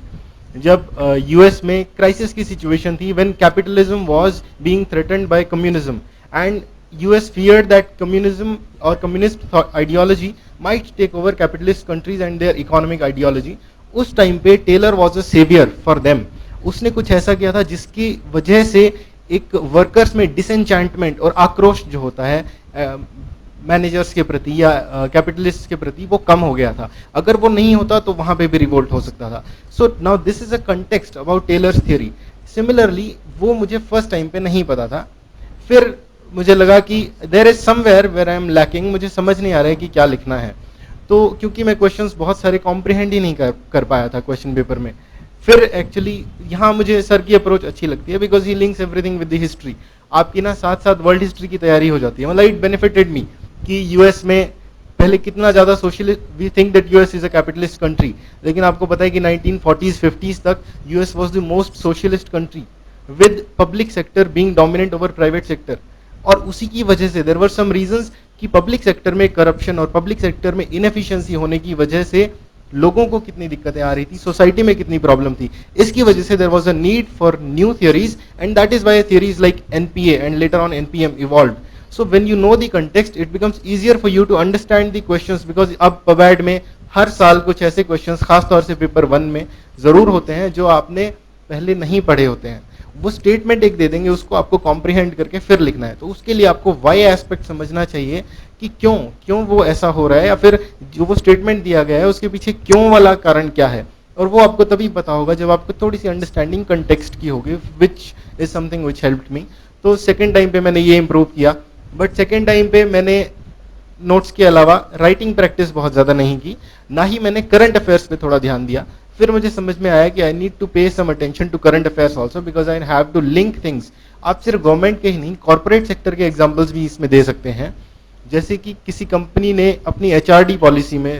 जब यूएस में क्राइसिस की सिचुएशन थी, when capitalism was being threatened by communism, and US feared that communism और communist ideology might take over capitalist countries and their economic ideology. उस टाइम पे Taylor was a saviour for them. उसने कुछ ऐसा किया था जिसकी वजह से एक वर्कर्स में डिसएंचैंटमेंट और आक्रोश जो होता है मैनेजर्स के प्रति या कैपिटलिस्ट के प्रति, वो कम हो गया था। अगर वो नहीं होता तो वहां पे भी रिवोल्ट हो सकता था। So now this is a context about Taylor's theory. Similarly वो मुझे फर्स्ट टाइम पे नहीं पता था। फिर मुझे लगा कि there is somewhere where I am lacking, मुझे समझ नहीं आ रहा है कि क्या लिखना है। तो क्योंकि मैं क्वेश्चंस बहुत सारे कॉम्प्रिहेंड ही नहीं कर पाया था क्वेश्चन पेपर में। फिर एक्चुअली यहाँ मुझे सर की अप्रोच अच्छी लगती है, because he links everything with the history. आपकी ना साथ साथ वर्ल्ड हिस्ट्री की तैयारी हो जाती है। मतलब इट बेनिफिटेड मी कि यूएस में पहले कितना ज्यादा socialist, we think that US is a capitalist country, लेकिन आपको पता है कि 1940s 50s तक US was the most socialist country, with public sector being dominant over private sector. और उसी की वजह से देयर वर सम रीजंस कि पब्लिक सेक्टर में करप्शन और पब्लिक सेक्टर में इनएफिशिएंसी होने की वजह से लोगों को कितनी दिक्कतें आ रही थी, सोसाइटी में कितनी प्रॉब्लम थी। इसकी वजह से there was a need for new theories, and that is why theories like NPA and later on NPM evolved. So when you know the context, it becomes easier for you to understand the questions, because अब पबैड में हर साल कुछ ऐसे questions खासतौर से paper 1 में जरूर होते हैं जो आपने पहले नहीं पढ़े होते हैं। वो स्टेटमेंट एक दे देंगे, उसको आपको कॉम्प्रिहेंड करके फिर लिखना है। तो उसके लिए आपको वाई एस्पेक्ट समझना चाहिए कि क्यों वो ऐसा हो रहा है, या फिर जो वो स्टेटमेंट दिया गया है उसके पीछे क्यों वाला कारण क्या है। और वो आपको तभी पता होगा जब आपको थोड़ी सी अंडरस्टैंडिंग कंटेक्स्ट की होगी, which is something which helped me. तो सेकेंड टाइम पे मैंने ये इंप्रूव किया, बट सेकेंड टाइम पे मैंने नोट्स के अलावा राइटिंग प्रैक्टिस बहुत ज़्यादा नहीं की, ना ही मैंने करंट अफेयर्स पे थोड़ा ध्यान दिया। फिर मुझे समझ में आया कि आई need to pay some attention to current affairs also, because I have to link things. आप सिर्फ गवर्नमेंट के ही नहीं, कॉर्पोरेट सेक्टर के एग्जाम्पल्स भी इसमें दे सकते हैं। जैसे कि किसी कंपनी ने अपनी एचआरडी पॉलिसी में,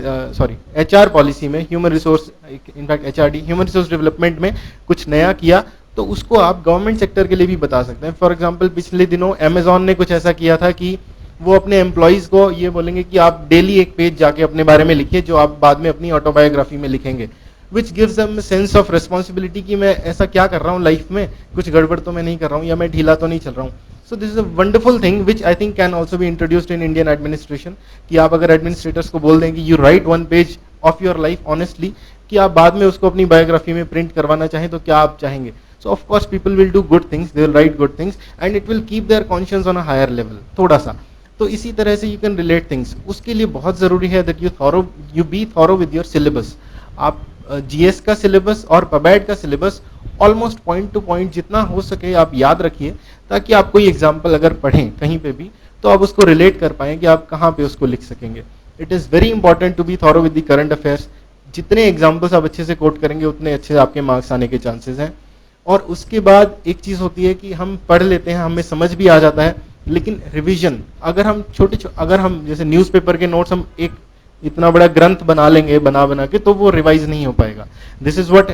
एचआर पॉलिसी में, human resource, in fact HRD human resource development में कुछ नया किया, तो उसको आप गवर्नमेंट सेक्टर के लिए भी बता सकते हैं। फॉर एग्जांपल पिछले दिनों अमेजॉन ने कुछ ऐसा किया था कि वो अपने एम्प्लॉयज को ये बोलेंगे कि आप डेली एक पेज जाके अपने बारे में लिखिए जो आप बाद में अपनी ऑटोबायोग्राफी में लिखेंगे, which gives them sense of responsibility कि मैं ऐसा क्या कर रहा हूँ लाइफ में, कुछ गड़बड़ तो मैं नहीं कर रहा हूँ, या मैं ढीला तो नहीं चल रहा हूँ। So this is a wonderful thing which I think can also be introduced in Indian administration, कि आप अगर एडमिनिस्ट्रेटर्स को बोल दें कि you right 1 page of your life honestly, कि आप बाद में उसको अपनी बायोग्राफी में प्रिंट करवाना चाहें तो क्या आप चाहेंगे। So of course people will do good things, they will write good things, and it will keep their conscience on a higher level थोड़ा सा। तो इसी तरह से you can relate things। उसके लिए बहुत जरूरी है that you be thorough with your syllabus। आप GS का सिलेबस और पबैड का syllabus almost point two point जितना हो सके आप याद रखिए, ताकि आप कोई एग्जाम्पल अगर पढ़ें कहीं पे भी तो आप उसको रिलेट कर पाएं कि आप कहाँ पे उसको लिख सकेंगे। It is very important to be thorough with the current affairs. जितने एग्जाम्पल्स आप अच्छे से कोट करेंगे उतने अच्छे आपके मार्क्स आने के चांसेस हैं। और उसके बाद एक चीज़ होती है कि हम पढ़ लेते हैं, हमें समझ भी आ जाता है, लेकिन रिवीजन अगर हम अगर हम जैसे न्यूज़पेपर के नोट्स हम एक इतना बड़ा ग्रंथ बना लेंगे बना के, तो वो रिवाइज नहीं हो पाएगा। This is what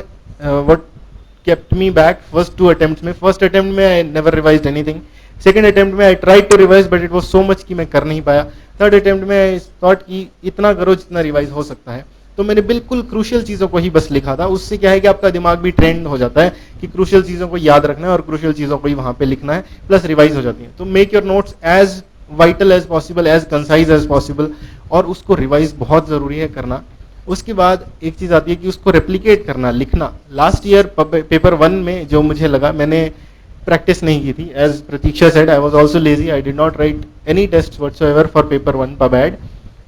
kept me back first 2 attempt में। फर्स्ट अटेम्प्ट में I never revised anything, second attempt में I tried to revise but it was so much कि मैं कर नहीं पाया। थर्ड अटेम्प्ट में आई थॉट कि इतना करो जितना रिवाइज हो सकता है, तो मैंने बिल्कुल क्रूशियल चीज़ों को ही बस लिखा था। उससे क्या है कि आपका दिमाग भी ट्रेंड हो जाता है कि क्रूशियल चीज़ों को याद रखना है और क्रूशियल चीज़ों को ही वहाँ पे लिखना है, प्लस रिवाइज हो जाती है। तो make your notes as vital as possible, as concise as possible, और उसको रिवाइज बहुत ज़रूरी है करना। उसके बाद एक चीज़ आती है कि उसको रेप्लिकेट करना, लिखना। लास्ट ईयर पेपर 1 में जो मुझे लगा, मैंने प्रैक्टिस नहीं की थी। As Pratiksha said, I was also lazy, I did not write any test whatsoever for paper 1 पबैड।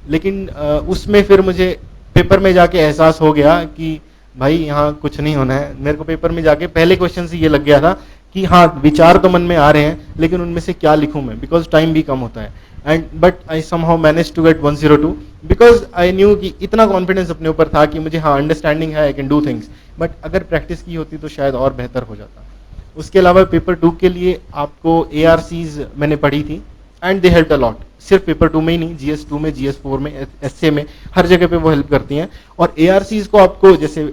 लेकिन उसमें फिर मुझे पेपर में जाके एहसास हो गया कि भाई यहाँ कुछ नहीं होना है। मेरे को पेपर में जाके पहले क्वेश्चन से ये लग गया था कि हाँ विचार तो मन में आ रहे हैं लेकिन उनमें से क्या लिखूं मैं, बिकॉज टाइम भी कम होता है। And but I somehow manage to get 102 because I knew कि इतना कॉन्फिडेंस अपने ऊपर था कि मुझे हाँ अंडरस्टैंडिंग है, I can do things. But अगर प्रैक्टिस की होती तो शायद और बेहतर हो जाता। उसके अलावा पेपर 2 के लिए आपको ARCs मैंने पढ़ी थी and they help a lot. सिर्फ पेपर 2 में ही नहीं, GS2 में, GS4 में, SA में, हर जगह पे वो हेल्प करती हैं। और ARCs को आपको जैसे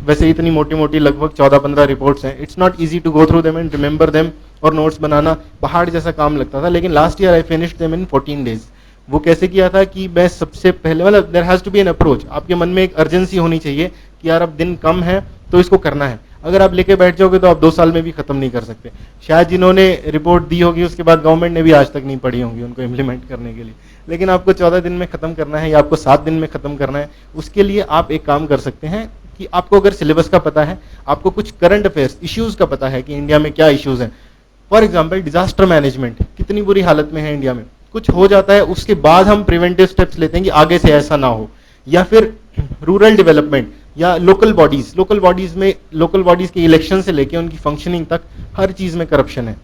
वैसे इतनी मोटी मोटी लगभग 14-15 रिपोर्ट्स हैं, it's not easy to go through them and remember them, और नोट्स बनाना पहाड़ जैसा काम लगता था। लेकिन last year I finished them in 14 days. वो कैसे किया था कि मैं सबसे पहले, मतलब there has to be an approach, आपके मन में एक अर्जेंसी होनी चाहिए कि यार अब दिन कम है तो इसको करना है। अगर आप लेके बैठ जाओगे तो आप 2 साल में भी खत्म नहीं कर सकते। शायद जिन्होंने रिपोर्ट दी होगी उसके बाद गवर्नमेंट ने भी आज तक नहीं पढ़ी होंगी उनको इम्प्लीमेंट करने के लिए, लेकिन आपको 14 दिन में खत्म करना है या आपको 7 दिन में खत्म करना है। उसके लिए आप एक काम कर सकते हैं कि आपको अगर सिलेबस का पता है, आपको कुछ करंट अफेयर्स इश्यूज का पता है कि इंडिया में क्या इश्यूज हैं। फॉर एग्जाम्पल डिजास्टर मैनेजमेंट कितनी बुरी हालत में है इंडिया में, कुछ हो जाता है उसके बाद हम प्रिवेंटिव स्टेप्स लेते हैं कि आगे से ऐसा ना हो। या फिर रूरल डेवलपमेंट या लोकल बॉडीज में, लोकल बॉडीज के इलेक्शन से लेके उनकी फंक्शनिंग तक हर चीज में करप्शन है,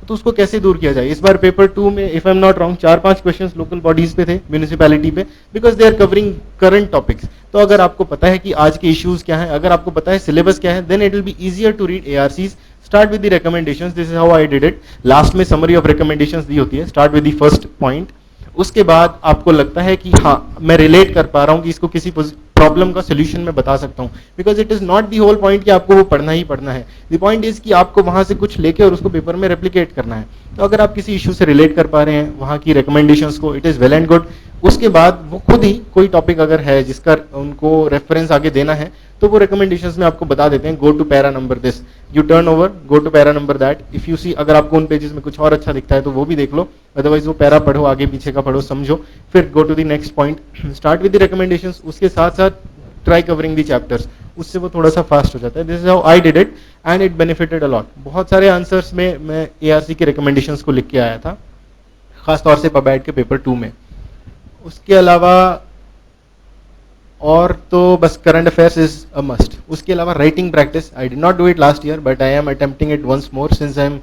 तो उसको कैसे दूर किया जाए। इस बार पेपर 2 में if I am not wrong 4-5 questions local bodies पे थे, म्यूनिसिपैलिटी पे, because they are covering current topics. तो अगर आपको पता है कि आज के इश्यूज क्या है, अगर आपको पता है सिलेबस क्या है, then it will be easier to read ARCs। Start with the recommendations, this is how I did it. लास्ट में समरी ऑफ रिकमेंडेशंस दी होती है, start with the first point. उसके बाद आपको लगता है कि हाँ मैं रिलेट कर पा रहा हूँ कि इसको किसी प्रॉब्लम का सोल्यूशन मैं बता सकता हूँ, because it is not the whole point कि आपको वो पढ़ना ही पढ़ना है। द पॉइंट इज कि आपको वहां से कुछ लेके और उसको पेपर में रेप्लिकेट करना है। तो अगर आप किसी इशू से रिलेट कर पा रहे हैं वहां की रिकमेंडेशंस को, it is well and good. उसके बाद वो खुद ही कोई टॉपिक अगर है जिसका उनको रेफरेंस आगे देना है तो वो रिकमेंडेशंस में आपको बता देते हैं, go to para number this, you turn over, go to para number that. If you see, अगर आपको उन पेजेस में कुछ और अच्छा दिखता है तो वो भी देख लो, अदरवाइज वो पैरा पढ़ो, आगे पीछे का पढ़ो, समझो, फिर go to the next point, start with the recommendations. उसके साथ साथ ट्राई कवरिंग दी चैप्टर्स, उससे वो थोड़ा सा फास्ट हो जाता है। This is how I did it and it benefited a lot. बहुत सारे आंसर्स में मैं ARC के रिकमेंडेशंस को लिख के आया था, खासतौर से पबैट के पेपर 2 में। उसके अलावा और तो बस current affairs is a must. उसके अलावा writing practice, I did not do it last year but I am attempting it once more since I am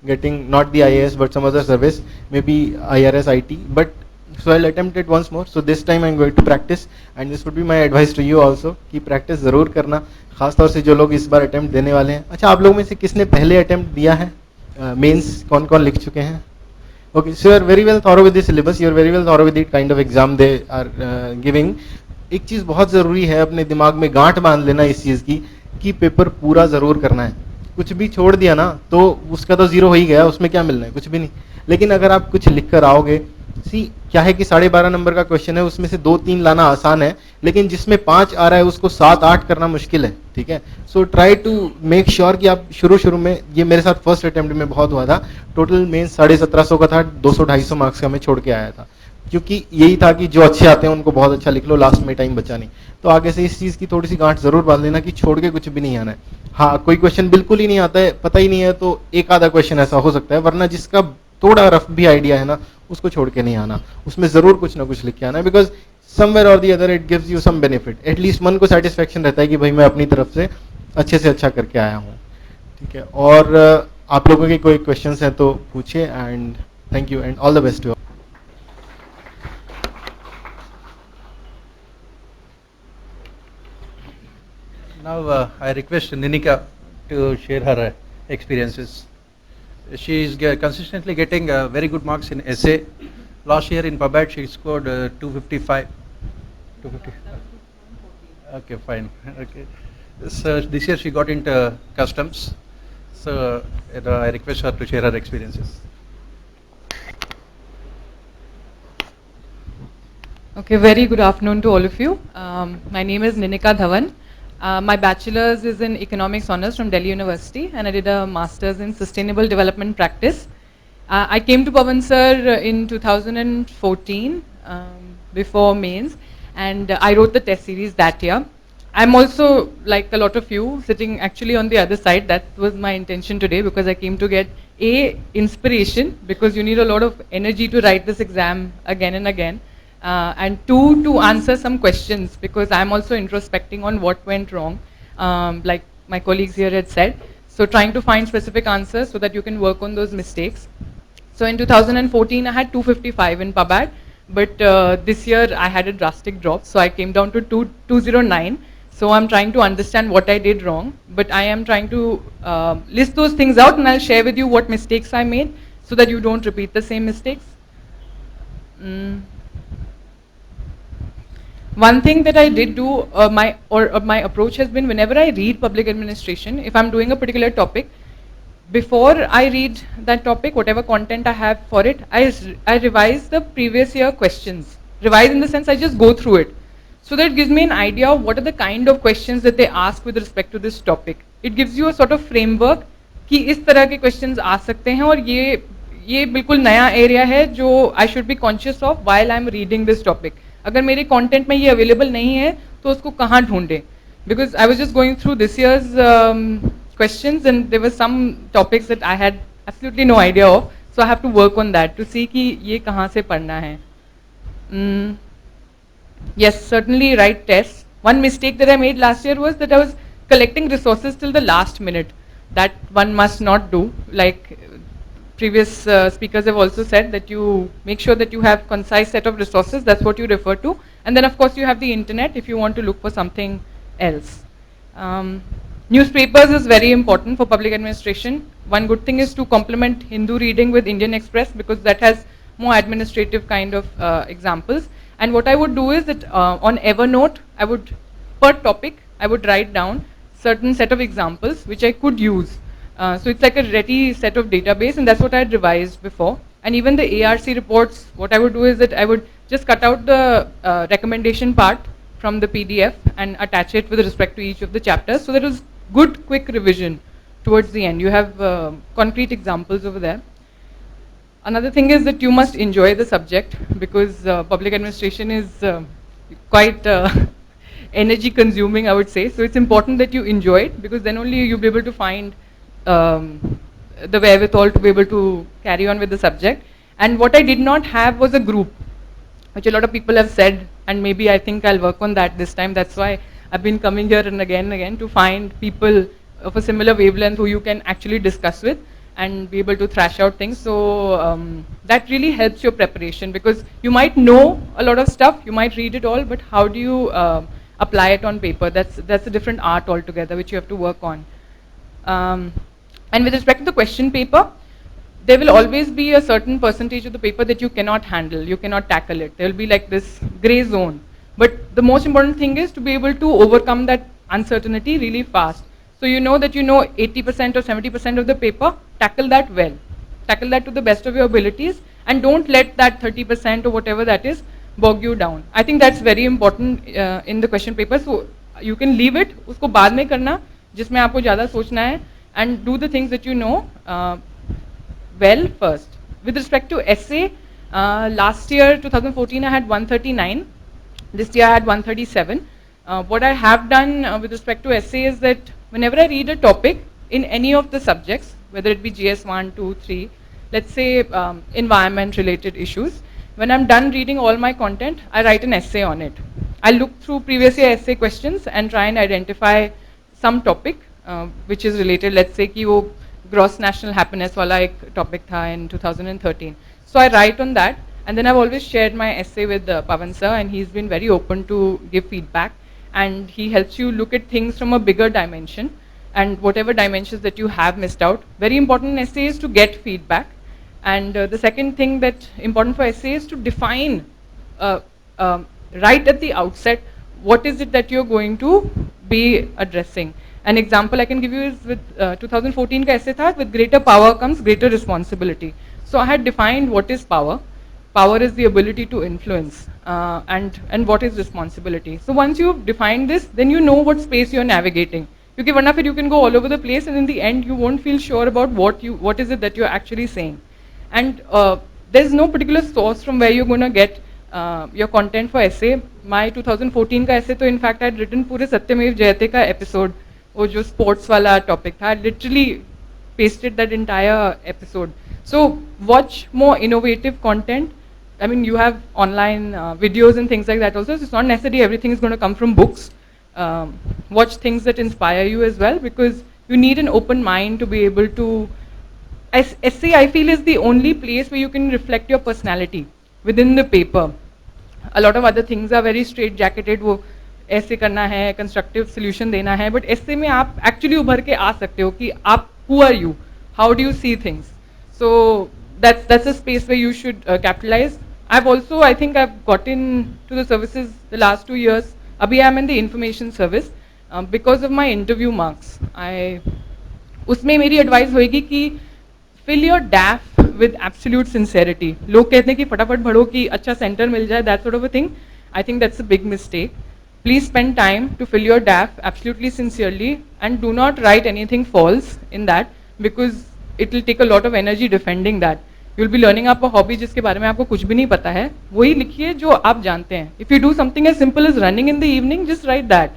getting not the IAS but some other service, maybe IRS IT, but so I'll attempt it once more. So this time I'm going to practice and this would be my advice to you also कि practice जरूर करना, खास तौर से जो लोग इस बार attempt देने वाले हैं। अच्छा, आप लोगों में से किसने पहले attempt दिया है? Mains कौन कौन लिख चुके हैं? Okay, so you are very well thorough with the syllabus, you are very well thorough with the kind of exam they are giving. एक चीज बहुत जरूरी है, अपने दिमाग में गांठ बांध लेना इस चीज की कि पेपर पूरा जरूर करना है। कुछ भी छोड़ दिया ना तो उसका तो 0 हो ही गया, उसमें क्या मिलना है, कुछ भी नहीं। लेकिन अगर आप कुछ लिख कर आओगे, सी क्या है कि 12.5 नंबर का क्वेश्चन है, उसमें से 2-3 लाना आसान है, लेकिन जिसमें 5 आ रहा है उसको 7-8 करना मुश्किल है। ठीक है, so try to make sure कि आप शुरू में, ये मेरे साथ फर्स्ट अटेम्प्ट में बहुत हुआ था, टोटल मेंस 1750 का था, 200-250 मार्क्स का मैं छोड़ के आया था, क्योंकि यही था कि जो अच्छे आते हैं उनको बहुत अच्छा लिख लो, लास्ट में टाइम बचा नहीं। तो आगे से इस चीज की थोड़ी सी गांठ जरूर बांध लेना कि छोड़ के कुछ भी नहीं आना है। हाँ, कोई क्वेश्चन बिल्कुल ही नहीं आता है, पता ही नहीं है, तो एक आधा क्वेश्चन ऐसा हो सकता है, वरना जिसका थोड़ा रफ भी आइडिया है ना उसको छोड़ के नहीं आना, उसमें जरूर कुछ ना कुछ लिख के आना है, because somewhere or the other it gives you some benefit. At least मन को सेटिस्फेक्शन रहता है कि भाई मैं अपनी तरफ से अच्छा करके आया हूँ। ठीक है, और आप लोगों के कोई क्वेश्चन हैं तो पूछिए, and thank you and all the best too. Now I request Ninika to share her experiences. She is consistently getting very good marks in essay. Last year in PubAt she scored 255. 250. Okay, fine. Okay. So this year she got into customs. So I request her to share her experiences. Okay, very good afternoon to all of you. My name is Ninika Dhawan. My bachelor's is in economics honors from Delhi University, and I did a master's in sustainable development practice. I came to Pavan sir in 2014 before mains, and I wrote the test series that year. I'm also, like a lot of you, sitting actually on the other side. That was my intention today, because I came to get inspiration, because you need a lot of energy to write this exam again and again. And 2, to answer some questions, because I'm also introspecting on what went wrong. like my colleagues here had said. So trying to find specific answers so that you can work on those mistakes. So in 2014, I had 255 in PubAd, but this year I had a drastic drop, so I came down to 209. So I'm trying to understand what I did wrong, but I am trying to list those things out, and I'll share with you what mistakes I made so that you don't repeat the same mistakes. One thing that I did do, my approach has been, whenever I read public administration, if I'm doing a particular topic, before I read that topic, whatever content I have for it, I revise the previous year questions. Revise in the sense I just go through it. So that it gives me an idea of what are the kind of questions that they ask with respect to this topic. It gives you a sort of framework कि इस तरह के questions आ सकते हैं और ये बिल्कुल नया area है जो I should be conscious of while I'm reading this topic. अगर मेरे content में ये available नहीं है तो उसको कहाँ ढूंढे? Because I was just going through this year's questions and there were some topics that I had absolutely no idea of, so I have to work on that to see कि ये कहाँ से पढ़ना है. Yes, certainly write tests. One mistake that I made last year was that I was collecting resources till the last minute. That one must not do. Like previous speakers have also said, that you make sure that you have concise set of resources, that's what you refer to. And then of course you have the internet if you want to look for something else. Newspapers is very important for public administration. One good thing is to complement Hindu reading with Indian Express because that has more administrative kind of examples. And what I would do is that on Evernote, I would, per topic, I would write down certain set of examples which I could use. So it's like a ready set of database, and that's what I had revised before. And even the ARC reports, what I would do is that I would just cut out the recommendation part from the PDF and attach it with respect to each of the chapters, so that it was good, quick revision towards the end. You have concrete examples over there. Another thing is that you must enjoy the subject, because public administration is quite energy consuming, I would say. So it's important that you enjoy it, because then only you'll be able to find the wherewithal to be able to carry on with the subject. And what I did not have was a group, which a lot of people have said, and maybe I think I'll work on that this time. That's why I've been coming here and again to find people of a similar wavelength who you can actually discuss with and be able to thrash out things. So that really helps your preparation, because you might know a lot of stuff, you might read it all, but how do you apply it on paper? That's a different art altogether, which you have to work on. And with respect to the question paper, there will always be a certain percentage of the paper that you cannot handle, you cannot tackle it. There will be like this gray zone. But the most important thing is to be able to overcome that uncertainty really fast. So you know that you know 80% or 70% of the paper, tackle that well. Tackle that to the best of your abilities, and don't let that 30% or whatever that is bog you down. I think that's very important in the question paper. So you can leave it, usko baad mein karna, jisme aapko zyada sochna hai, and do the things that you know well first. With respect to essay, last year, 2014, I had 139. This year I had 137. What I have done with respect to essay is that whenever I read a topic in any of the subjects, whether it be GS 1, 2, 3, let's say environment related issues, when I'm done reading all my content, I write an essay on it. I look through previous year essay questions and try and identify some topic which is related. Let's say कि वो gross national happiness वाला एक topic था in 2013. So I write on that, and then I've always shared my essay with Pavan sir, and he's been very open to give feedback, and he helps you look at things from a bigger dimension, and whatever dimensions that you have missed out. Very important in essay is to get feedback. And the second thing that important for essay is to define right at the outset what is it that you're going to be addressing. An example I can give you is with 2014 ka essay tha, with greater power comes greater responsibility. So I had defined what is power. Power is the ability to influence, and what is responsibility. So once you've defined this, then you know what space you're navigating. Because varna fir you can go all over the place, and in the end you won't feel sure about what is it that you're actually saying. And there's no particular source from where you're going to get your content for essay. My 2014 ka essay, to in fact I had written pure Satyamev Jayate ka episode, wo jo sports wala topic tha. I literally pasted that entire episode. So watch more innovative content. I mean, you have online videos and things like that also. So it's not necessarily everything is going to come from books. watch things that inspire you as well, because you need an open mind to be able to. Essay, I feel, is the only place where you can reflect your personality within the paper. A lot of other things are very straight jacketed, वो ऐसे करना है, constructive solution देना है, but essay में आप actually उभर के आ सकते हो कि आप who are you, how do you see things. So that's a space where you should capitalize. I think I've gotten to the services the last 2 years. Abhi I'm in the information service because of my interview marks. उसमें मेरी advice होएगी कि fill your DAF with absolute sincerity. लोग कहते हैं कि फटाफट भरो कि अच्छा center मिल जाए, that sort of a thing. I think that's a big mistake. Please spend time to fill your DAF absolutely sincerely and do not write anything false in that, because it will take a lot of energy defending that. You will be learning up a hobby जिसके बारे में आपको कुछ भी नहीं पता है, वही लिखिए जो आप जानते हैं. If you do something as simple as running in the evening, just write that,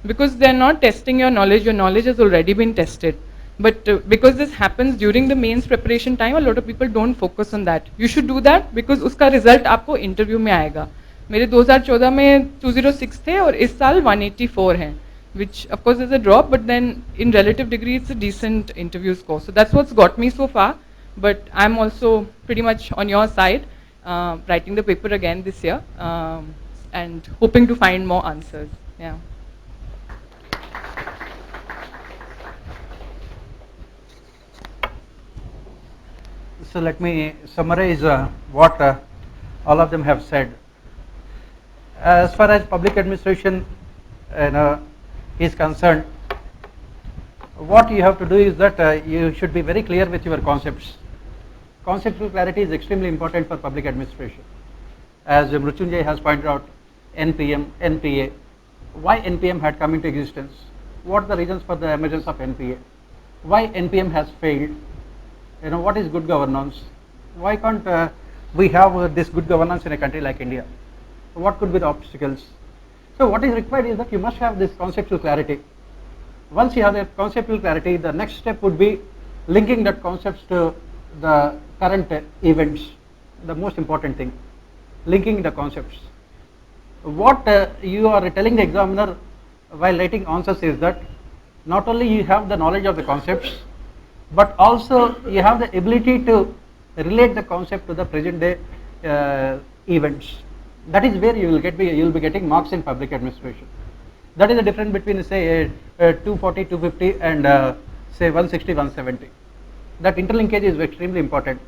because they are not testing your knowledge has already been tested. But because this happens during the mains preparation time, a lot of people don't focus on that. You should do that because उसका result आपको interview में आएगा. मेरे 2014 में 206 थे और इस साल 184 हैं, which of course is a drop, but then in relative degree it's a decent interview score. So that's what's got me so far. But I'm also pretty much on your side, writing the paper again this year and hoping to find more answers. Yeah. So let me summarize what all of them have said. As far as public administration is concerned, what you have to do is that you should be very clear with your concepts. Conceptual clarity is extremely important for public administration. As Mrityunjay has pointed out, NPM, NPA, why NPM had come into existence, what are the reasons for the emergence of NPA, why NPM has failed, what is good governance, why can't we have this good governance in a country like India, what could be the obstacles. So what is required is that you must have this conceptual clarity. Once you have that conceptual clarity, the next step would be linking that concepts to the current events, the most important thing, linking the concepts. What you are telling the examiner while writing answers is that not only you have the knowledge of the concepts, but also you have the ability to relate the concept to the present day events. That is where you will be getting marks in public administration. That is the difference between say 240, 250 and say 160, 170. That interlinkage is extremely important.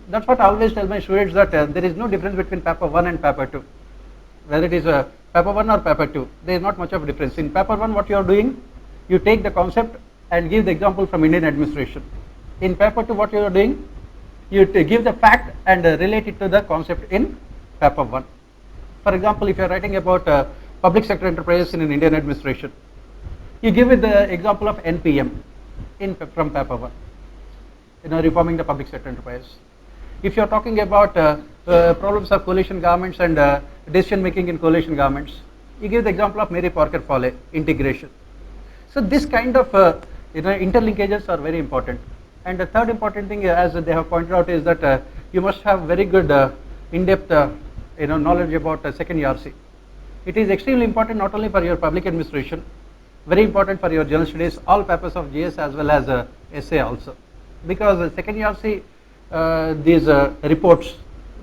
That's what I always tell my students, that there is no difference between paper 1 and paper 2. Whether it is paper 1 or paper 2, there is not much of a difference. In paper 1 what you are doing, you take the concept and give the example from Indian administration. In paper 2 what you are doing, you give the fact and relate it to the concept in paper 1. For example, if you are writing about public sector enterprises in an Indian administration, you give it the example of NPM from paper 1, reforming the public sector enterprise. If you are talking about problems of coalition governments and decision making in coalition governments, you give the example of Mary Parker Follett, integration. So this kind of interlinkages are very important. And the third important thing, as they have pointed out, is that you must have very good in-depth knowledge about second ERC. It is extremely important not only for your public administration, very important for your general studies, all papers of GS as well as essay also. Because second ERC, these reports,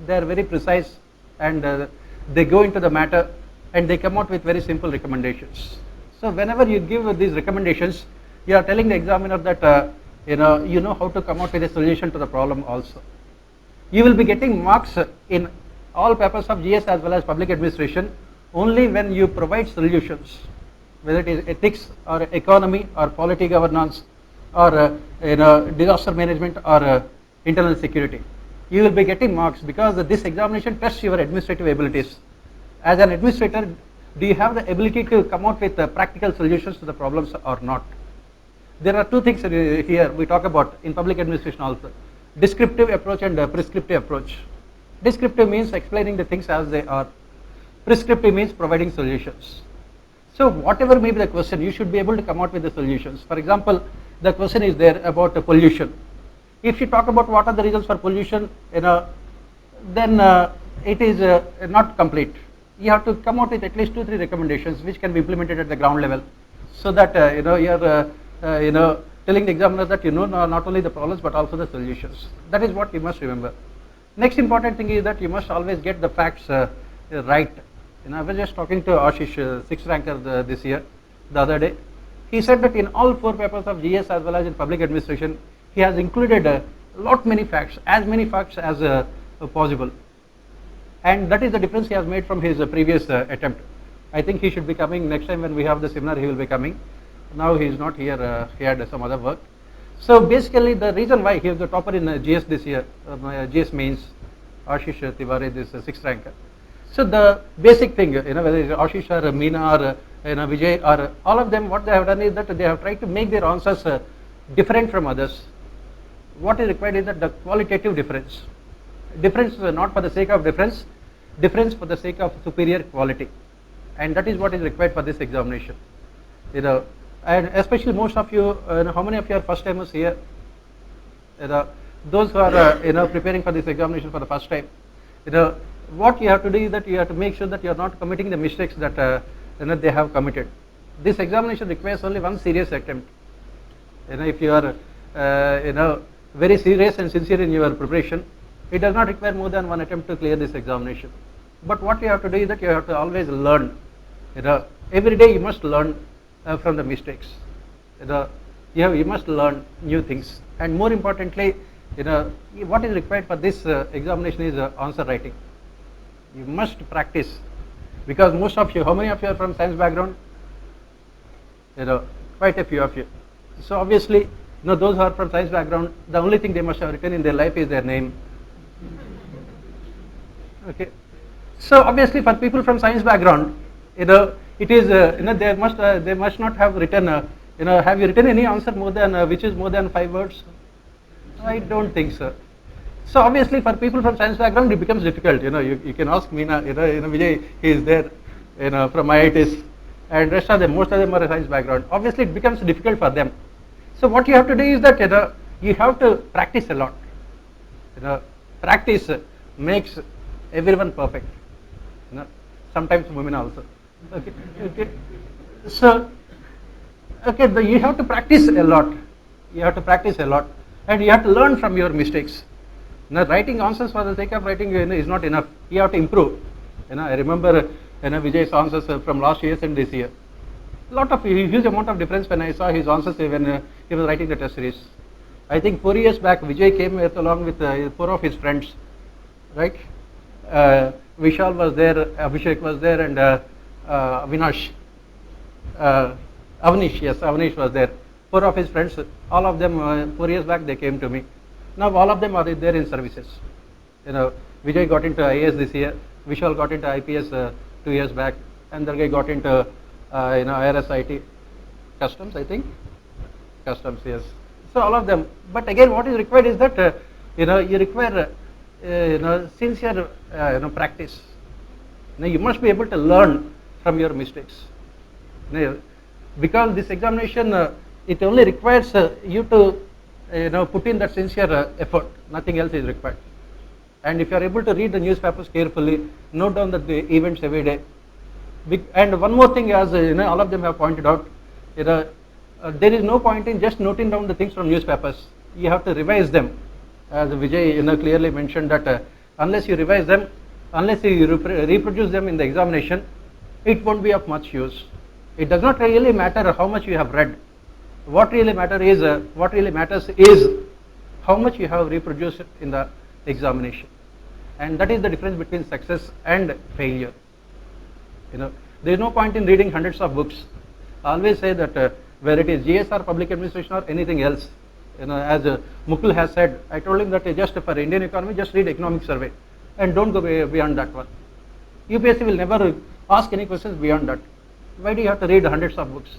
they are very precise and they go into the matter and they come out with very simple recommendations. So whenever you give these recommendations, you are telling the examiner that you know how to come out with a solution to the problem also. You will be getting marks in all papers of GS as well as public administration only when you provide solutions, whether it is ethics or economy or polity governance or disaster management or internal security. You will be getting marks because this examination tests your administrative abilities. As an administrator, do you have the ability to come out with practical solutions to the problems or not? There are two things here we talk about in public administration also: descriptive approach and prescriptive approach. Descriptive means explaining the things as they are. Prescriptive means providing solutions. So whatever may be the question, you should be able to come out with the solutions. For example, the question is there about pollution. If you talk about what are the reasons for pollution, then it is not complete. you have to come out with at least 2-3 recommendations which can be implemented at the ground level, so that you're telling the examiner that you know not only the problems but also the solutions. That is what you must remember. Next important thing is that you must always get the facts right. I was just talking to Ashish, 6th ranker this year, the other day. He said that in all 4 papers of GS as well as in public administration, he has included many facts as possible. And that is the difference he has made from his previous attempt. I think he should be coming next time when we have the seminar, he will be coming. Now he is not here, he had some other work. So basically the reason why he is the topper in GS this year, GS mains, Ashish Tiwari, this 6th ranker. So the basic thing, whether it's Ashish or Meena or Vijay or all of them, what they have done is that they have tried to make their answers different from others. What is required is that the qualitative difference. Difference not for the sake of difference, difference for the sake of superior quality. And that is what is required for this examination. And especially most of you, how many of you are first timers here? Those who are preparing for this examination for the first time, what you have to do is that you have to make sure that you are not committing the mistakes that they have committed. This examination requires only one serious attempt. If you are very serious and sincere in your preparation, it does not require more than one attempt to clear this examination. But what you have to do is that you have to always learn. Every day you must learn from the mistakes. You must learn new things. And more importantly, what is required for this examination is answer writing. You must practice, because most of you, how many of you are from science background? Quite a few of you. So obviously, those who are from science background, the only thing they must have written in their life is their name. Okay. So obviously, for people from science background, it is they must not have written. Have you written any answer more than which is more than 5 words? I don't think so. So obviously, for people from science background, it becomes difficult. You can ask Meena. Vijay, he is there. From IITs, and rest of them, most of them are a science background. Obviously, it becomes difficult for them. So what you have to do is that you have to practice a lot. Practice makes everyone perfect. Sometimes women also. Okay. So you have to practice a lot. You have to practice a lot, and you have to learn from your mistakes. Writing answers for the sake of writing is not enough. You have to improve. I remember Vijay's answers from last year and this year. Huge amount of difference when I saw his answers when he was writing the test series. I think 4 years back, Vijay came along with 4 of his friends, right? Vishal was there, Abhishek was there, and Avinash. Avnish was there. 4 of his friends, all of them 4 years back they came to me. Now all of them are there in services. Vijay got into IAS this year, Vishal got into IPS 2 years back, and the guy got into IRS IT, customs, I think. Customs, yes. So all of them. But again, what is required is that you require sincere practice. You must be able to learn from your mistakes. Because this examination, it only requires you to put in that sincere effort. Nothing else is required. And if you are able to read the newspapers carefully, note down the events every day. And one more thing, as all of them have pointed out, there is no point in just noting down the things from newspapers. You have to revise them. As Vijay clearly mentioned that unless you revise them, unless you reproduce them in the examination, it won't be of much use. It does not really matter how much you have read. What really matters is how much you have reproduced in the examination, and that is the difference between success and failure. There is no point in reading hundreds of books. I always say that whether it is GS or public administration or anything else, as Mukul has said, I told him that just for Indian economy, just read economic survey and don't go beyond that one. UPSC will never ask any questions beyond that. Why do you have to read hundreds of books?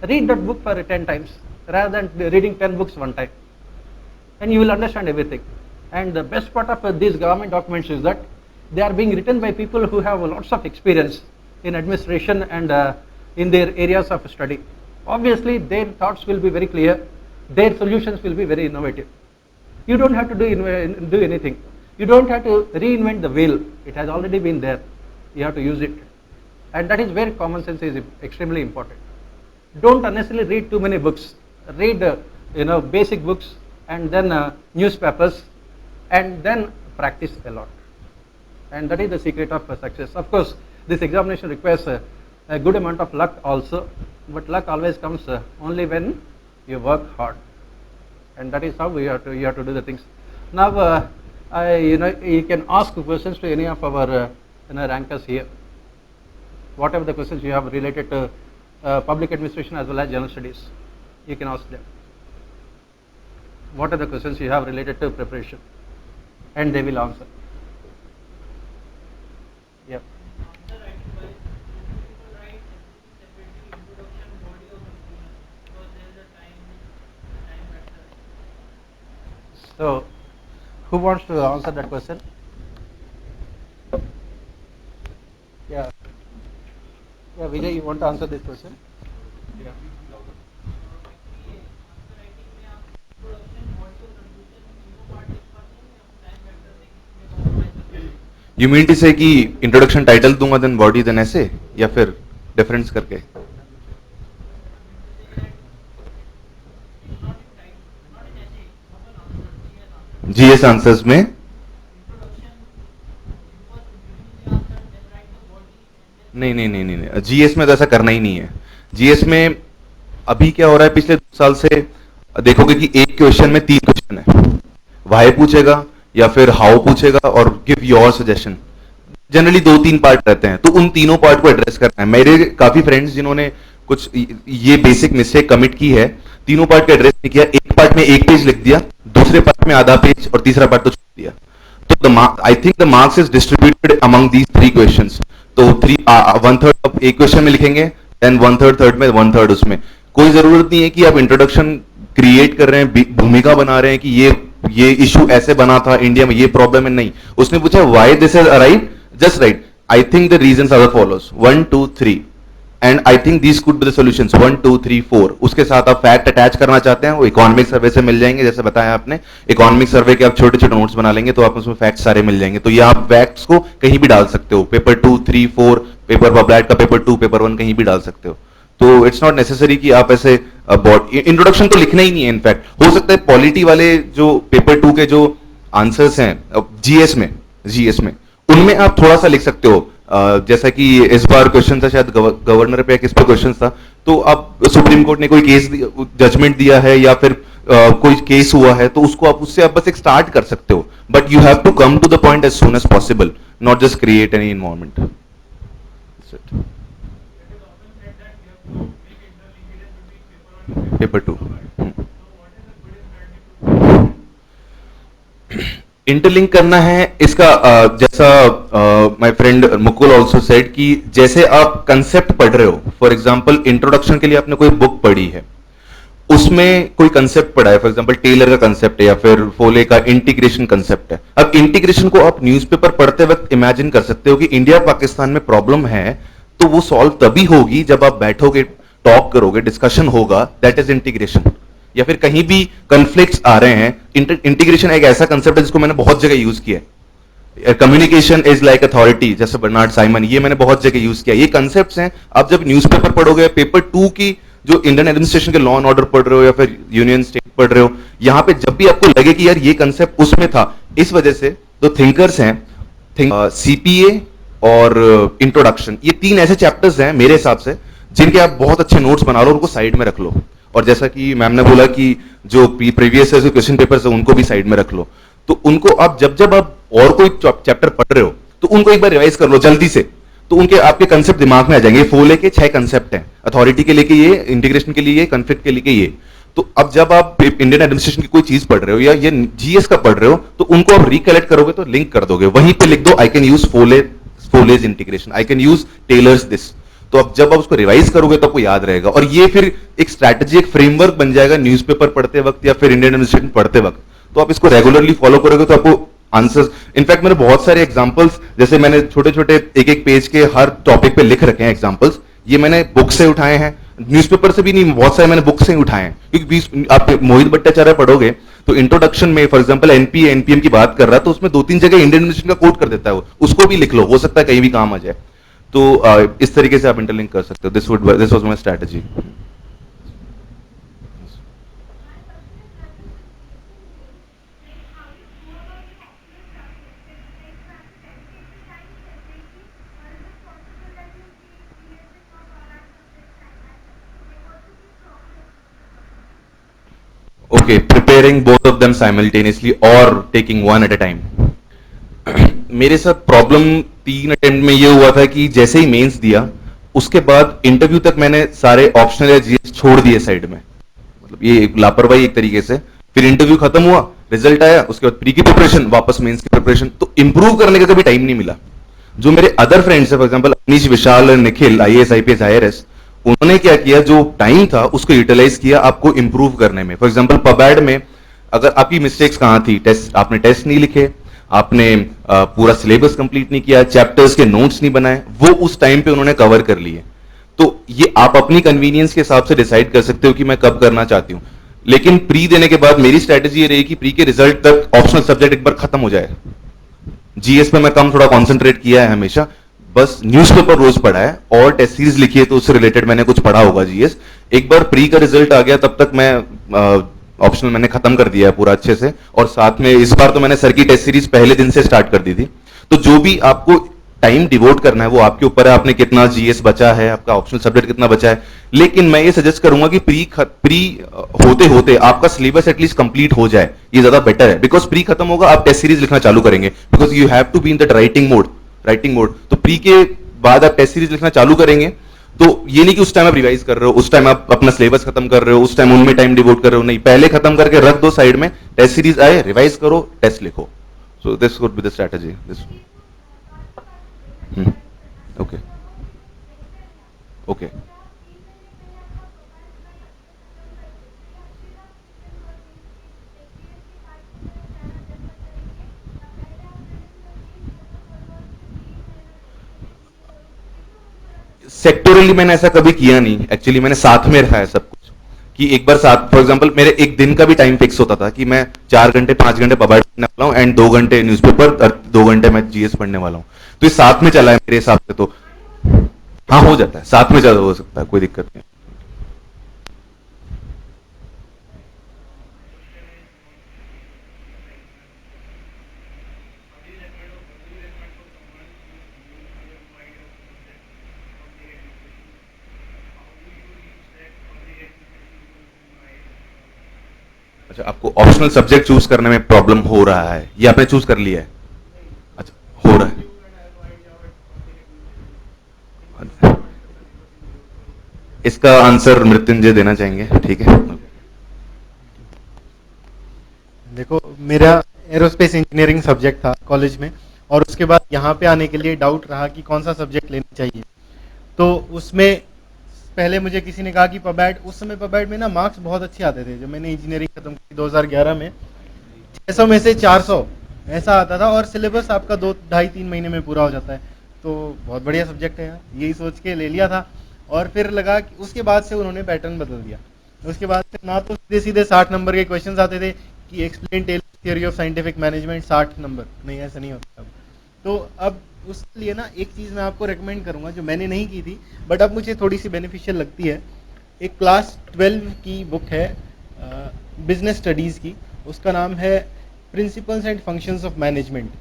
Read that book for 10 times rather than reading 10 books one time, and you will understand everything. And the best part of these government documents is that they are being written by people who have lots of experience in administration and in their areas of study. Obviously, their thoughts will be very clear, their solutions will be very innovative. You don't have to do anything. You don't have to reinvent the wheel. It has already been there. you have to use it. And that is where common sense is extremely important. Don't unnecessarily read too many books. Read basic books and then newspapers, and then practice a lot. And that is the secret of success. Of course, this examination requires a good amount of luck also, but luck always comes only when you work hard. And that is how you have to do the things. Now, you can ask questions to any of our rankers here. Whatever the questions you have related to public administration as well as general studies, you can ask them. What are the questions you have related to preparation? And they will answer. Yeah. So, who wants to answer that question? Yeah. Yeah, Vijay, you want to answer this question? Yeah. You mean to say कि introduction title दूंगा then body then essay या फिर difference करके? GS answers में नहीं, GS में तो ऐसा करना ही नहीं है. GS में अभी क्या हो रहा है, पिछले 2 साल से देखोगे कि एक क्वेश्चन में 3 क्वेश्चन है. वाई पूछेगा या फिर हाउ पूछेगा और give your suggestion. Generally 2-3 part रहते हैं, तो उन तीनों पार्ट को एड्रेस करना है. मेरे काफी फ्रेंड्स जिन्होंने कुछ ये बेसिक मिस्टेक कमिट की है, तीनों पार्ट का एड्रेस नहीं किया. एक पार्ट में 1 पेज लिख दिया, दूसरे पार्ट में आधा पेज और तीसरा पार्ट तो छोड़ दिया. तो आई think the marks is distributed among these 3 questions. तो 1/3 एक क्वेश्चन में लिखेंगे, देन 1/3 थर्ड में, 1/3 उसमें. कोई जरूरत नहीं है कि आप इंट्रोडक्शन क्रिएट कर रहे हैं, भूमिका बना रहे हैं कि ये इशू ऐसे बना था, इंडिया में ये प्रॉब्लम है. नहीं, उसने पूछा why this has arrived, just right I think the reasons are the follows 1 2 3 and I think these could be the solutions 1 2 3 4. उसके साथ आप फैक्ट अटैच करना चाहते हैं, वो इकोनॉमिक सर्वे से मिल जाएंगे. जैसे बताया आपने, इकोनॉमिक सर्वे के आप छोटे छोटे नोट्स बना लेंगे तो आप उसमें फैक्ट्स सारे मिल जाएंगे. तो ये आप फैक्ट्स को कहीं भी डाल सकते हो, पेपर 2 3 4, पेपर पब्लिक का पेपर 2 पेपर 1 कहीं भी डाल सकते हो. तो इट्स नॉट नेसेसरी कि आप ऐसे इंट्रोडक्शन तो लिखना ही नहीं है. इनफैक्ट हो सकता है पॉलिटी वाले जो पेपर 2 के जो आंसर्स हैं जीएस में उनमें आप थोड़ा सा लिख सकते हो. जैसा कि इस बार क्वेश्चन था शायद गवर्नर पे, किस पे क्वेश्चन था, तो अब सुप्रीम कोर्ट ने कोई केस जजमेंट दिया है या फिर कोई केस हुआ है, तो उसको आप उससे आप बस एक स्टार्ट कर सकते हो. But you have to come to the point as soon as possible, not just create any environment. Paper 2 interlink करना है इसका. जैसा my friend Mukul also said कि जैसे आप कंसेप्ट पढ़ रहे हो, फॉर एग्जांपल इंट्रोडक्शन के लिए आपने कोई बुक पढ़ी है, उसमें कोई कंसेप्ट पढ़ा है, फॉर एग्जांपल टेलर का कंसेप्ट है या फिर फोले का इंटीग्रेशन कंसेप्ट है. अब इंटीग्रेशन को आप न्यूज़पेपर पढ़ते वक्त इमेजिन कर सकते हो कि इंडिया पाकिस्तान में प्रॉब्लम है, तो वो सॉल्व तभी होगी जब आप बैठोगे, टॉक करोगे, डिस्कशन होगा, दैट इज इंटीग्रेशन. या फिर कहीं भी कॉन्फ्लिक्ट्स आ रहे हैं, इंटीग्रेशन एक ऐसा कंसेप्ट है जिसको मैंने बहुत जगह यूज किया है. कम्युनिकेशन इज लाइक अथॉरिटी, जैसे बर्नार्ड साइमन, ये मैंने बहुत जगह यूज किया. ये कंसेप्ट्स हैं. आप जब न्यूज़पेपर पढ़ोगे, पेपर 2 की जो इंडियन एडमिनिस्ट्रेशन के लॉ एंड ऑर्डर पढ़ रहे हो या फिर यूनियन स्टेट पढ़ रहे हो, यहां पे जब भी आपको लगे कि यार ये कंसेप्ट उसमें था, इस वजह से जो थिंकर्स हैं, सीपीए और इंट्रोडक्शन, ये 3 ऐसे चैप्टर्स हैं मेरे हिसाब से जिनके आप बहुत अच्छे नोट्स बना लो, उनको साइड में रख लो. और जैसा कि मैम ने बोला कि जो प्रीवियस जो क्वेश्चन पेपर्स है उनको भी साइड में रख लो. तो उनको आप जब आप और कोई चैप्टर पढ़ रहे हो तो उनको एक बार रिवाइज कर लो जल्दी से, तो उनके आपके कंसेप्ट दिमाग में आ जाएंगे. फोले के 6 कंसेप्ट हैं, अथॉरिटी के लिए ये, इंटीग्रेशन के लिए, कॉन्फ्लिक्ट के लिए ये. तो अब जब आप इंडियन एडमिनिस्ट्रेशन की कोई चीज पढ़ रहे हो या ये जीएस का पढ़ रहे हो, तो उनको आप रिकलेक्ट करोगे तो लिंक कर दोगे. वहीं पे लिख दो I can use Follett's integration, I can use Taylor's this. तो अब जब आप उसको रिवाइज करोगे तो आपको याद रहेगा, और ये फिर एक स्ट्रैटेजी, एक फ्रेमवर्क बन जाएगा न्यूज़पेपर पढ़ते वक्त या फिर इंडियन एडमिनिस्ट्रेशन पढ़ते वक्त. तो आप इसको रेगुलरली फॉलो करोगे तो आपको आंसर्स, इनफैक्ट मैंने बहुत सारे एग्जांपल्स, जैसे मैंने छोटे छोटे एक पेज के हर टॉपिक पे लिख रखे हैं एग्जांपल्स, ये मैंने बुक से उठाए हैं, न्यूज़पेपर से भी नहीं, बहुत सारे मैंने बुक से ही उठाए हैं, क्योंकि आप मोहित भट्टाचार्य पढ़ोगे तो इंट्रोडक्शन में फॉर एग्जांपल एनपीए एनपीएम की बात कर रहा है तो उसमें 2-3 जगह इंडियन एडमिनिस्ट्रेशन का कोट कर देता है, वो उसको भी लिख लो, हो सकता है कहीं भी काम आ जाए। तो इस तरीके से आप इंटरलिंक कर सकते हो। This was my strategy. Okay, preparing both of them simultaneously or taking one at a time. मेरे साथ प्रॉब्लम 3 अटेम्प्ट में ये हुआ था कि जैसे ही मेंस दिया उसके बाद इंटरव्यू तक मैंने सारे ऑप्शनल या जीएस छोड़ दिए साइड में, मतलब ये लापरवाही एक तरीके से। फिर इंटरव्यू खत्म हुआ, रिजल्ट आया, उसके बाद प्री की प्रिपरेशन, वापस मेंस की प्रिपरेशन, तो इंप्रूव करने का कभी टाइम नहीं मिला। जो मेरे अदर फ्रेंड्स है for example Anish, Vishal, Nikhil, IAS IPS IRS, उन्होंने क्या किया, जो टाइम था उसको यूटिलाइज किया आपको इंप्रूव करने में। फॉर एग्जांपल पबैड में अगर आपकी मिस्टेक्स कहां थी, टेस्ट आपने टेस्ट नहीं लिखे, आपने पूरा सिलेबस कंप्लीट नहीं किया, चैप्टर्स के नोट्स नहीं बनाए, वो उस टाइम पे उन्होंने कवर कर लिए। तो ये आप अपनी कन्वीनियंस के हिसाब से डिसाइड कर सकते हो कि मैं कब करना चाहती हूँ। लेकिन प्री देने के बाद मेरी स्ट्रेटेजी ये रही कि प्री के रिजल्ट तक ऑप्शनल सब्जेक्ट एक बार खत्म हो जाए। जीएस पे मैं कम थोड़ा कॉन्सेंट्रेट किया है हमेशा, बस न्यूज़पेपर रोज पढ़ा है और टेस्ट सीरीज लिखी है तो उससे रिलेटेड मैंने कुछ पढ़ा होगा जीएस। एक बार प्री का रिजल्ट आ गया तब तक मैं ऑप्शनल मैंने खत्म कर दिया है पूरा अच्छे से, और साथ में इस बार तो मैंने सर की टेस्ट सीरीज पहले दिन से स्टार्ट कर दी थी। तो जो भी आपको टाइम डिवोट करना है वो आपके ऊपर है, आपने कितना जीएस बचा है, आपका ऑप्शनल सब्जेक्ट कितना बचा है। लेकिन मैं ये सजेस्ट करूंगा कि प्री होते होते आपका सिलेबस एटलीस्ट कंप्लीट हो जाए, ये ज्यादा बेटर है। बिकॉज प्री खत्म होगा, आप टेस्ट सीरीज लिखना चालू करेंगे, because you have to be in that writing mode. तो प्री के बाद आप टेस्ट सीरीज लिखना चालू करेंगे, तो ये नहीं कि उस टाइम आप रिवाइज कर रहे हो, उस टाइम आप अपना सिलेबस खत्म कर रहे हो, उस टाइम उनमें टाइम डिवोट कर रहे हो, नहीं, पहले खत्म करके रख दो साइड में, टेस्ट सीरीज आए, रिवाइज करो, टेस्ट लिखो। So this would be the strategy. This okay okay sectorally मैंने ऐसा कभी किया नहीं, एक्चुअली मैंने साथ में रखा है सब कुछ, कि एक बार साथ, फॉर एग्जांपल मेरे एक दिन का भी टाइम फिक्स होता था कि मैं 4 घंटे 5 घंटे पबाइड पढ़ने वाला हूँ एंड 2 घंटे न्यूज़पेपर और 2 घंटे मैं जीएस पढ़ने वाला हूँ। तो ये साथ में चला है मेरे हिसाब से। तो हाँ, हो जाता है, साथ में ज्यादा हो सकता है, कोई दिक्कत नहीं। अच्छा, आपको ऑप्शनल सब्जेक्ट चूज करने में प्रॉब्लम हो रहा है, ये आपने चूज कर लिया है? अच्छा, हो रहा है। इसका आंसर मृत्युंजय देना चाहेंगे, ठीक है? देखो, मेरा एरोस्पेस इंजीनियरिंग सब्जेक्ट था कॉलेज में, और उसके बाद यहाँ पे आने के लिए डाउट रहा कि कौन सा सब्जेक्ट लेना चाहिए। तो उसमें पहले मुझे किसी ने कहा कि पबैड, उस समय पबैड में ना मार्क्स बहुत अच्छे आते थे। जब मैंने इंजीनियरिंग खत्म की 2011 में, 600 में से 400 ऐसा आता था, और सिलेबस आपका 2-2.5-3 महीने में पूरा हो जाता है। तो बहुत बढ़िया सब्जेक्ट है यार, यही सोच के ले लिया था। और फिर लगा कि उसके बाद से उन्होंने पैटर्न बदल दिया। उसके बाद से ना तो सीधे सीधे 60 नंबर के क्वेश्चन आते थे कि explain Taylor's theory of scientific management, 60 number, नहीं, ऐसा नहीं होता अब। तो अब उसके लिए ना एक चीज़ मैं आपको रेकमेंड करूंगा जो मैंने नहीं की थी, बट अब मुझे थोड़ी सी बेनिफिशियल लगती है। एक क्लास 12 की बुक है बिजनेस स्टडीज़ की, उसका नाम है principles and functions of management.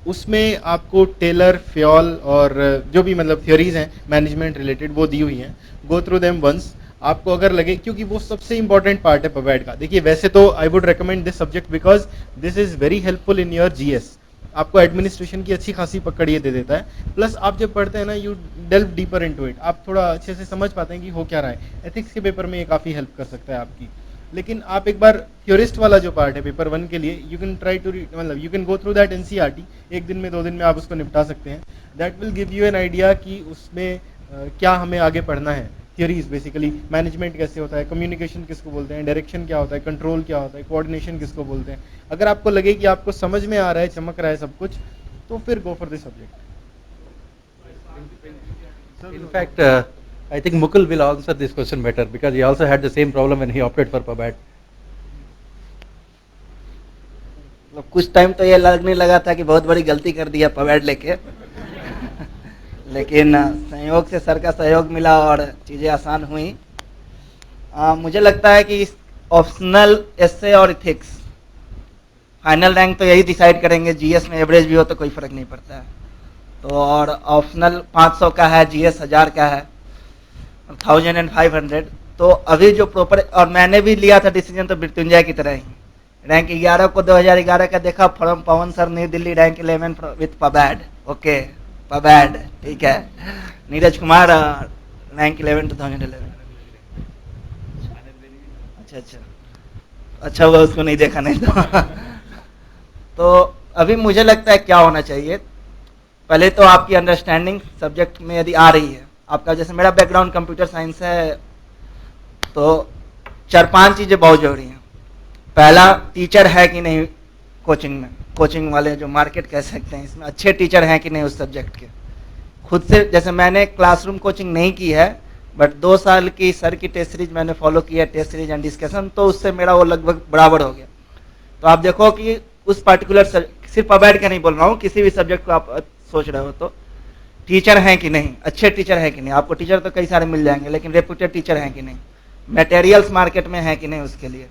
उसमें आपको टेलर, फ्योल और जो भी मतलब थ्योरीज हैं मैनेजमेंट रिलेटेड वो दी हुई हैं। गो थ्रू देम वंस, आपको अगर लगे, क्योंकि वो सबसे इंपॉर्टेंट पार्ट है पबैड का। देखिए, वैसे तो I would recommend this subject because this is very helpful in your GS. आपको एडमिनिस्ट्रेशन की अच्छी खासी पकड़ ये दे देता है। प्लस आप जब पढ़ते हैं ना, you delve deeper into it, आप थोड़ा अच्छे से समझ पाते हैं कि हो क्या रहा है। एथिक्स के पेपर में ये काफ़ी हेल्प कर सकता है आपकी। लेकिन आप एक बार थ्योरिस्ट वाला जो पार्ट है पेपर 1 के लिए, यू कैन ट्राई टू मतलब you can go through that NCERT. एक दिन में 2 दिन में आप उसको निपटा सकते हैं। That will give you an idea कि उसमें क्या हमें आगे पढ़ना है। थियरीज बेसिकली, मैनेजमेंट कैसे होता है, कम्युनिकेशन किसको बोलते हैं, डायरेक्शन क्या होता है, कंट्रोल क्या होता है, कोऑर्डिनेशन किसको बोलते हैं। अगर आपको लगे कि आपको समझ में आ रहा है, चमक रहा है सब कुछ, तो फिर go for this subject. In fact I think Mukul will answer this question better because he also had the same problem when he opted for PABAT. कुछ टाइम तो ये लगने लगा था कि बहुत बड़ी गलती कर दिया पवेड लेके लेकिन संयोग से सर का सहयोग मिला और चीज़ें आसान हुई। मुझे लगता है कि ऑप्शनल एसे और इथिक्स फाइनल रैंक तो यही डिसाइड करेंगे, जीएस में एवरेज भी हो तो कोई फर्क नहीं पड़ता है। तो और ऑप्शनल 500 का है, जीएस 1000 का है, 1500। तो अभी जो प्रॉपर, और मैंने भी लिया था डिसीजन तो मृत्युंजय की तरह ही, रैंक 11 को 2011 का देखा, from Pawan sir New Delhi, rank 11 with PubAd. Okay PubAd, ठीक है। नीरज कुमार रैंक 11 2011। अच्छा हुआ उसको नहीं देखा, नहीं तो अभी मुझे लगता है क्या होना चाहिए, पहले तो आपकी अंडरस्टैंडिंग सब्जेक्ट में यदि आ रही है, आपका जैसे मेरा बैकग्राउंड कंप्यूटर साइंस है, तो 4-5 चीज़ें बहुत जरूरी हैं। पहला, टीचर है कि नहीं कोचिंग में, कोचिंग वाले जो मार्केट कह सकते हैं, इसमें अच्छे टीचर हैं कि नहीं उस सब्जेक्ट के। खुद से, जैसे मैंने क्लासरूम कोचिंग नहीं की है, बट 2 साल की सर की टेस्ट सीरीज मैंने फॉलो की है, टेस्ट सीरीज एंड डिस्कशन, तो उससे मेरा वो लगभग बराबर हो गया। तो आप देखो कि उस पर्टिकुलर, सिर्फ पबैड का नहीं बोल रहा हूँ, किसी भी सब्जेक्ट को आप सोच रहे हो तो टीचर हैं कि नहीं, अच्छे टीचर हैं कि नहीं। आपको टीचर तो कई सारे मिल जाएंगे, लेकिन रेप्यूटेड टीचर हैं कि नहीं, मटेरियल्स मार्केट में है कि नहीं उसके लिए।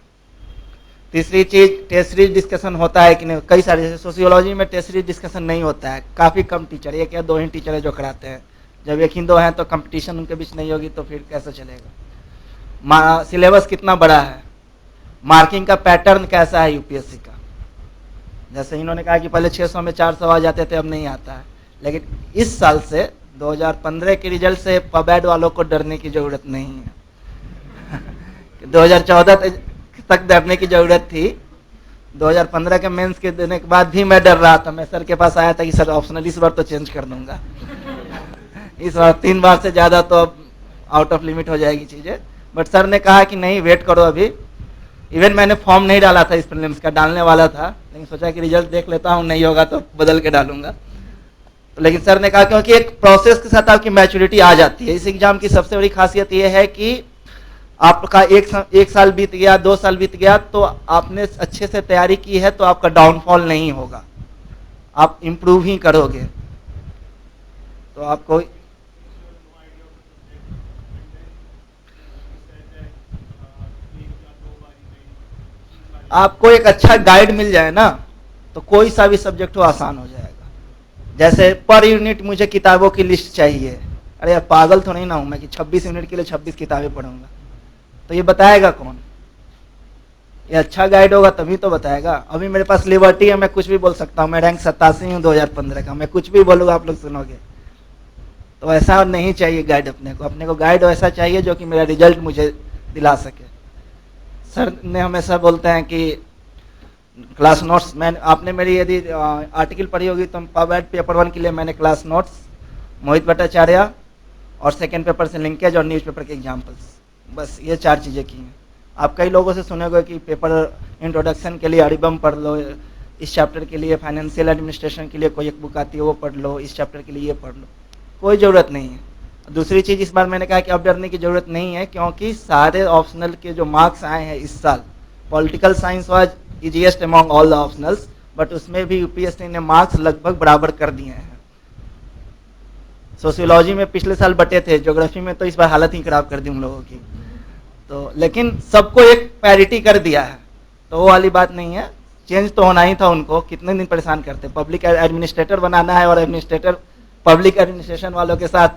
तीसरी चीज, टेस्ट सीरीज डिस्कशन होता है कि नहीं। कई सारे, जैसे सोशियोलॉजी में टेस्ट सीरीज डिस्कशन नहीं होता है, काफ़ी कम टीचर, 1 या 2 ही टीचर है जो कराते हैं। जब 1 ही 2 हैं तो कंपटीशन उनके बीच नहीं होगी तो फिर कैसे चलेगा। सिलेबस कितना बड़ा है, मार्किंग का पैटर्न कैसा है यूपीएससी का। जैसे इन्होंने कहा कि पहले 600 में 400 आ जाते थे, अब नहीं आता है, लेकिन इस साल से 2015 के रिजल्ट से पबैड वालों को डरने की जरूरत नहीं है 2014 तक डरने की जरूरत थी, 2015 के मेंस के देने के बाद भी मैं डर रहा था। मैं सर के पास आया था कि सर ऑप्शनल इस बार तो चेंज कर दूंगा इस बार 3 बार से ज़्यादा तो अब आउट ऑफ लिमिट हो जाएगी चीज़ें। बट सर ने कहा कि नहीं, वेट करो अभी। इवन मैंने फॉर्म नहीं डाला था इस प्रीलिम्स का, डालने वाला था, लेकिन सोचा कि रिजल्ट देख लेता हूँ, नहीं होगा तो बदल के डालूंगा। तो लेकिन सर ने कहा क्योंकि एक प्रोसेस के साथ आपकी मैच्योरिटी आ जाती है। इस एग्जाम की सबसे बड़ी खासियत यह है कि आपका एक साल बीत गया, 2 साल बीत गया, तो आपने अच्छे से तैयारी की है तो आपका डाउनफॉल नहीं होगा, आप इम्प्रूव ही करोगे। तो आपको एक अच्छा गाइड मिल जाए ना, तो कोई सा भी सब्जेक्ट हो आसान हो जाएगा। जैसे पर यूनिट मुझे किताबों की लिस्ट चाहिए, अरे यार पागल तो नहीं ना हूं मैं कि 26 यूनिट के लिए 26 किताबें पढ़ूंगा, तो ये बताएगा कौन? ये अच्छा गाइड होगा तभी तो बताएगा। अभी मेरे पास लिबर्टी है, मैं कुछ भी बोल सकता हूँ, मैं रैंक 87 हूँ 2015 का, मैं कुछ भी बोलूँगा आप लोग सुनोगे। तो ऐसा नहीं चाहिए गाइड, अपने को गाइड ऐसा चाहिए जो कि मेरा रिजल्ट मुझे दिला सके। सर ने हमेशा बोलते हैं कि क्लास नोट्स, आपने मेरी यदि आर्टिकल पढ़ी होगी तो पबैड पेपर 1 के लिए मैंने क्लास नोट्स, मोहित भट्टाचार्य और सेकेंड पेपर से लिंकेज और न्यूज़पेपर के एग्जाम्पल्स, बस ये 4 चीज़ें की हैं। आप कई लोगों से सुनेंगे कि पेपर इंट्रोडक्शन के लिए अरिबम पढ़ लो, इस चैप्टर के लिए फाइनेंशियल एडमिनिस्ट्रेशन के लिए कोई एक बुक आती है वो पढ़ लो, इस चैप्टर के लिए ये पढ़ लो, कोई ज़रूरत नहीं है। दूसरी चीज़, इस बार मैंने कहा कि अब डरने की ज़रूरत नहीं है, क्योंकि सारे ऑप्शनल के जो मार्क्स आए हैं इस साल, political science was easiest among all the optionals, but उसमें भी यूपीएससी ने मार्क्स लगभग बराबर कर दिए हैं। सोशियोलॉजी में पिछले साल बटे थे, ज्योग्राफी में तो इस बार हालत ही खराब कर दी उन लोगों की, तो लेकिन सबको एक पैरिटी कर दिया है, तो वो वाली बात नहीं है। चेंज तो होना ही था उनको, कितने दिन परेशान करते, पब्लिक एडमिनिस्ट्रेटर बनाना है और एडमिनिस्ट्रेटर पब्लिक एडमिनिस्ट्रेशन वालों के साथ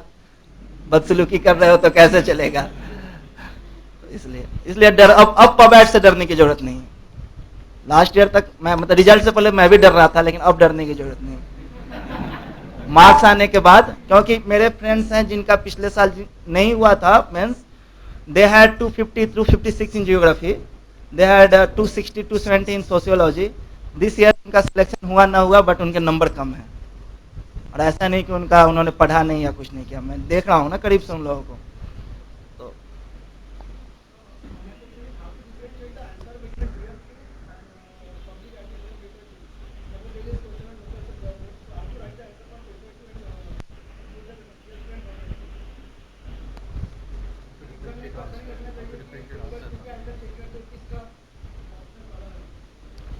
बदसलूकी कर रहे हो तो कैसे चलेगा। तो इसलिए डर, अब पबैड से डरने की जरूरत नहीं है। लास्ट ईयर तक मैं, मतलब रिजल्ट से पहले मैं भी डर रहा था, लेकिन अब डरने की जरूरत नहीं है मार्क्स आने के बाद। क्योंकि मेरे फ्रेंड्स हैं जिनका पिछले साल नहीं हुआ था mains, they had 250 through 56 in geography, they had 260 270 in sociology। This year उनका सिलेक्शन हुआ ना हुआ, बट उनके नंबर कम है। और ऐसा नहीं कि उन्होंने पढ़ा नहीं या कुछ नहीं किया, मैं देख रहा हूँ ना करीब से उन लोगों को। तो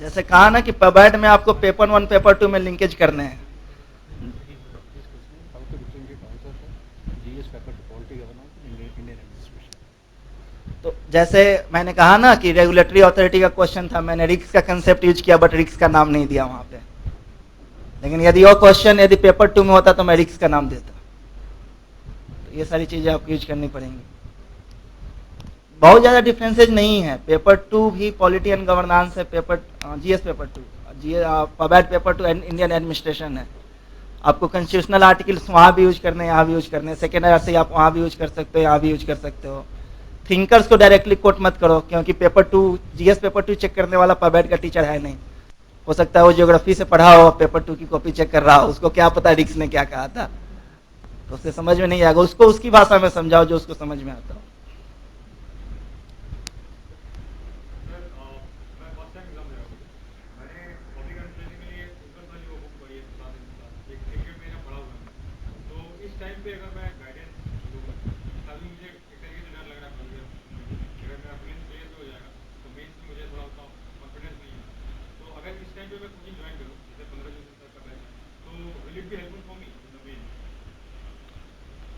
जैसे कहा ना कि पबैट में आपको पेपर 1 पेपर 2 में लिंकेज करने हैं। तो जैसे मैंने कहा ना कि रेगुलेटरी अथॉरिटी का क्वेश्चन था, मैंने रिक्स का कंसेप्ट यूज किया बट रिक्स का नाम नहीं दिया वहां पे। लेकिन यदि वो क्वेश्चन यदि पेपर 2 में होता तो मैं रिक्स का नाम देता। तो ये सारी चीजें आपको यूज करनी पड़ेंगी। बहुत ज्यादा डिफरेंसेज नहीं है। पेपर 2 भी पॉलिटी एंड गवर्नेंस है, paper GS paper 2, PubAd paper 2 Indian administration है। आपको कॉन्स्टिट्यूशनल आर्टिकल्स वहां भी यूज करने हैं, यहाँ भी यूज करने हैं। सेकेंड ईयर से आप वहां भी यूज कर सकते हो, यहाँ भी यूज कर सकते हो। थिंकर्स को डायरेक्टली कोट मत करो, क्योंकि पेपर 2 जीएस पेपर 2 चेक करने वाला पबैट का टीचर है नहीं। हो सकता है वो ज्योग्राफी से पढ़ा हो, पेपर 2 की कॉपी चेक कर रहा हो, उसको क्या पता रिक्स ने क्या कहा था, तो उससे समझ में नहीं आएगा। उसको उसकी भाषा में समझाओ जो उसको समझ में आता हो।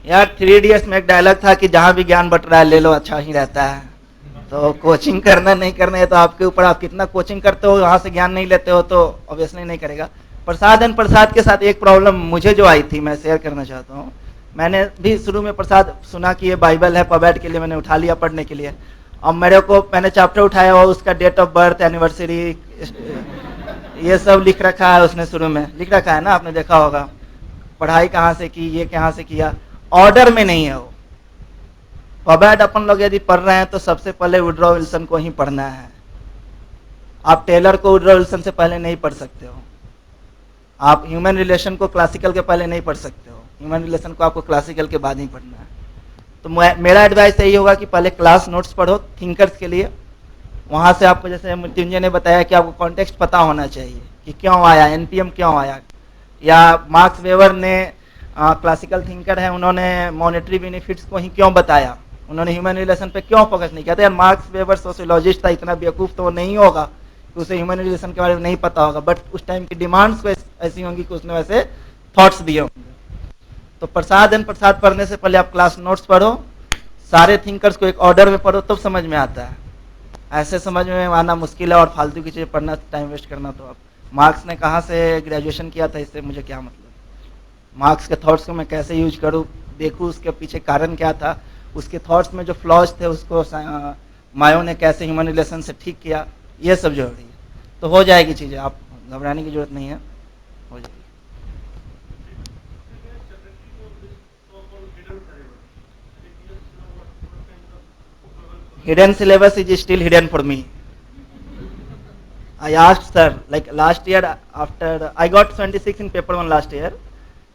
यार 3 इडियट्स में एक डायलॉग था कि जहां भी ज्ञान बट रहा है ले लो, अच्छा ही रहता है। तो कोचिंग करना नहीं करना है तो आपके ऊपर, आप कितना कोचिंग करते हो, वहां से ज्ञान नहीं लेते हो तो ऑब्वियसली नहीं करेगा। प्रसाद एंड प्रसाद के साथ एक प्रॉब्लम मुझे जो आई थी, मैं शेयर करना चाहता हूँ। मैंने भी शुरू में प्रसाद सुना कि ये बाइबल है पबैट के लिए, मैंने उठा लिया पढ़ने के लिए। अब मैंने चैप्टर उठाया और उसका डेट ऑफ बर्थ, एनिवर्सरी, ये सब लिख रखा है उसने, शुरू में लिख रखा है ना, आपने देखा होगा। पढ़ाई कहाँ से की, ये कहाँ से किया, ऑर्डर में नहीं है वो। पबैट अपन लोग यदि पढ़ रहे हैं तो सबसे पहले वुड्रो विल्सन को ही पढ़ना है। आप टेलर को वुड्रो विल्सन से पहले नहीं पढ़ सकते हो। आप ह्यूमन रिलेशन को क्लासिकल के पहले नहीं पढ़ सकते हो। ह्यूमन रिलेशन को आपको क्लासिकल के बाद ही पढ़ना है। तो मेरा एडवाइस यही होगा कि पहले क्लास नोट्स पढ़ो थिंकर्स के लिए। वहां से आपको, जैसे मृत्युंजय ने बताया कि आपको कॉन्टेक्स्ट पता होना चाहिए कि क्यों आया, एनपीएम क्यों आया, या मार्क्स वेबर ने क्लासिकल थिंकर है, उन्होंने मॉनेटरी बेनिफिट्स को ही क्यों बताया, उन्होंने ह्यूमन रिलेशन पे क्यों फोकस नहीं किया था। यार मार्क्स वेबर सोशियोलॉजिस्ट था, इतना बेवकूफ तो वो नहीं होगा कि उसे ह्यूमन रिलेशन के बारे में नहीं पता होगा, बट उस टाइम की डिमांड्स ऐसी होंगी कि उसने वैसे थॉट्स दिए होंगे। तो प्रसाद एंड प्रसाद पढ़ने से पहले आप क्लास नोट्स पढ़ो, सारे थिंकर्स को एक ऑर्डर में पढ़ो, तब समझ में आता है। ऐसे समझ में आना मुश्किल है, और फालतू की चीजें पढ़ना, टाइम वेस्ट करना। तो आप मार्क्स ने कहाँ से ग्रेजुएशन किया था, इससे मुझे क्या मतलब। मार्क्स के थॉट्स को मैं कैसे यूज करूँ, देखूँ उसके पीछे कारण क्या था, उसके थॉट्स में जो फ्लॉज थे उसको मायो ने कैसे ह्यूमन रिलेशन से ठीक किया, ये सब जरूरी है। तो हो जाएगी चीजें, आप घबराने की जरूरत नहीं है, हो जाएगी। Hidden syllabus is still hidden for me. I asked sir, like last year after I got 76 in paper 1 last year.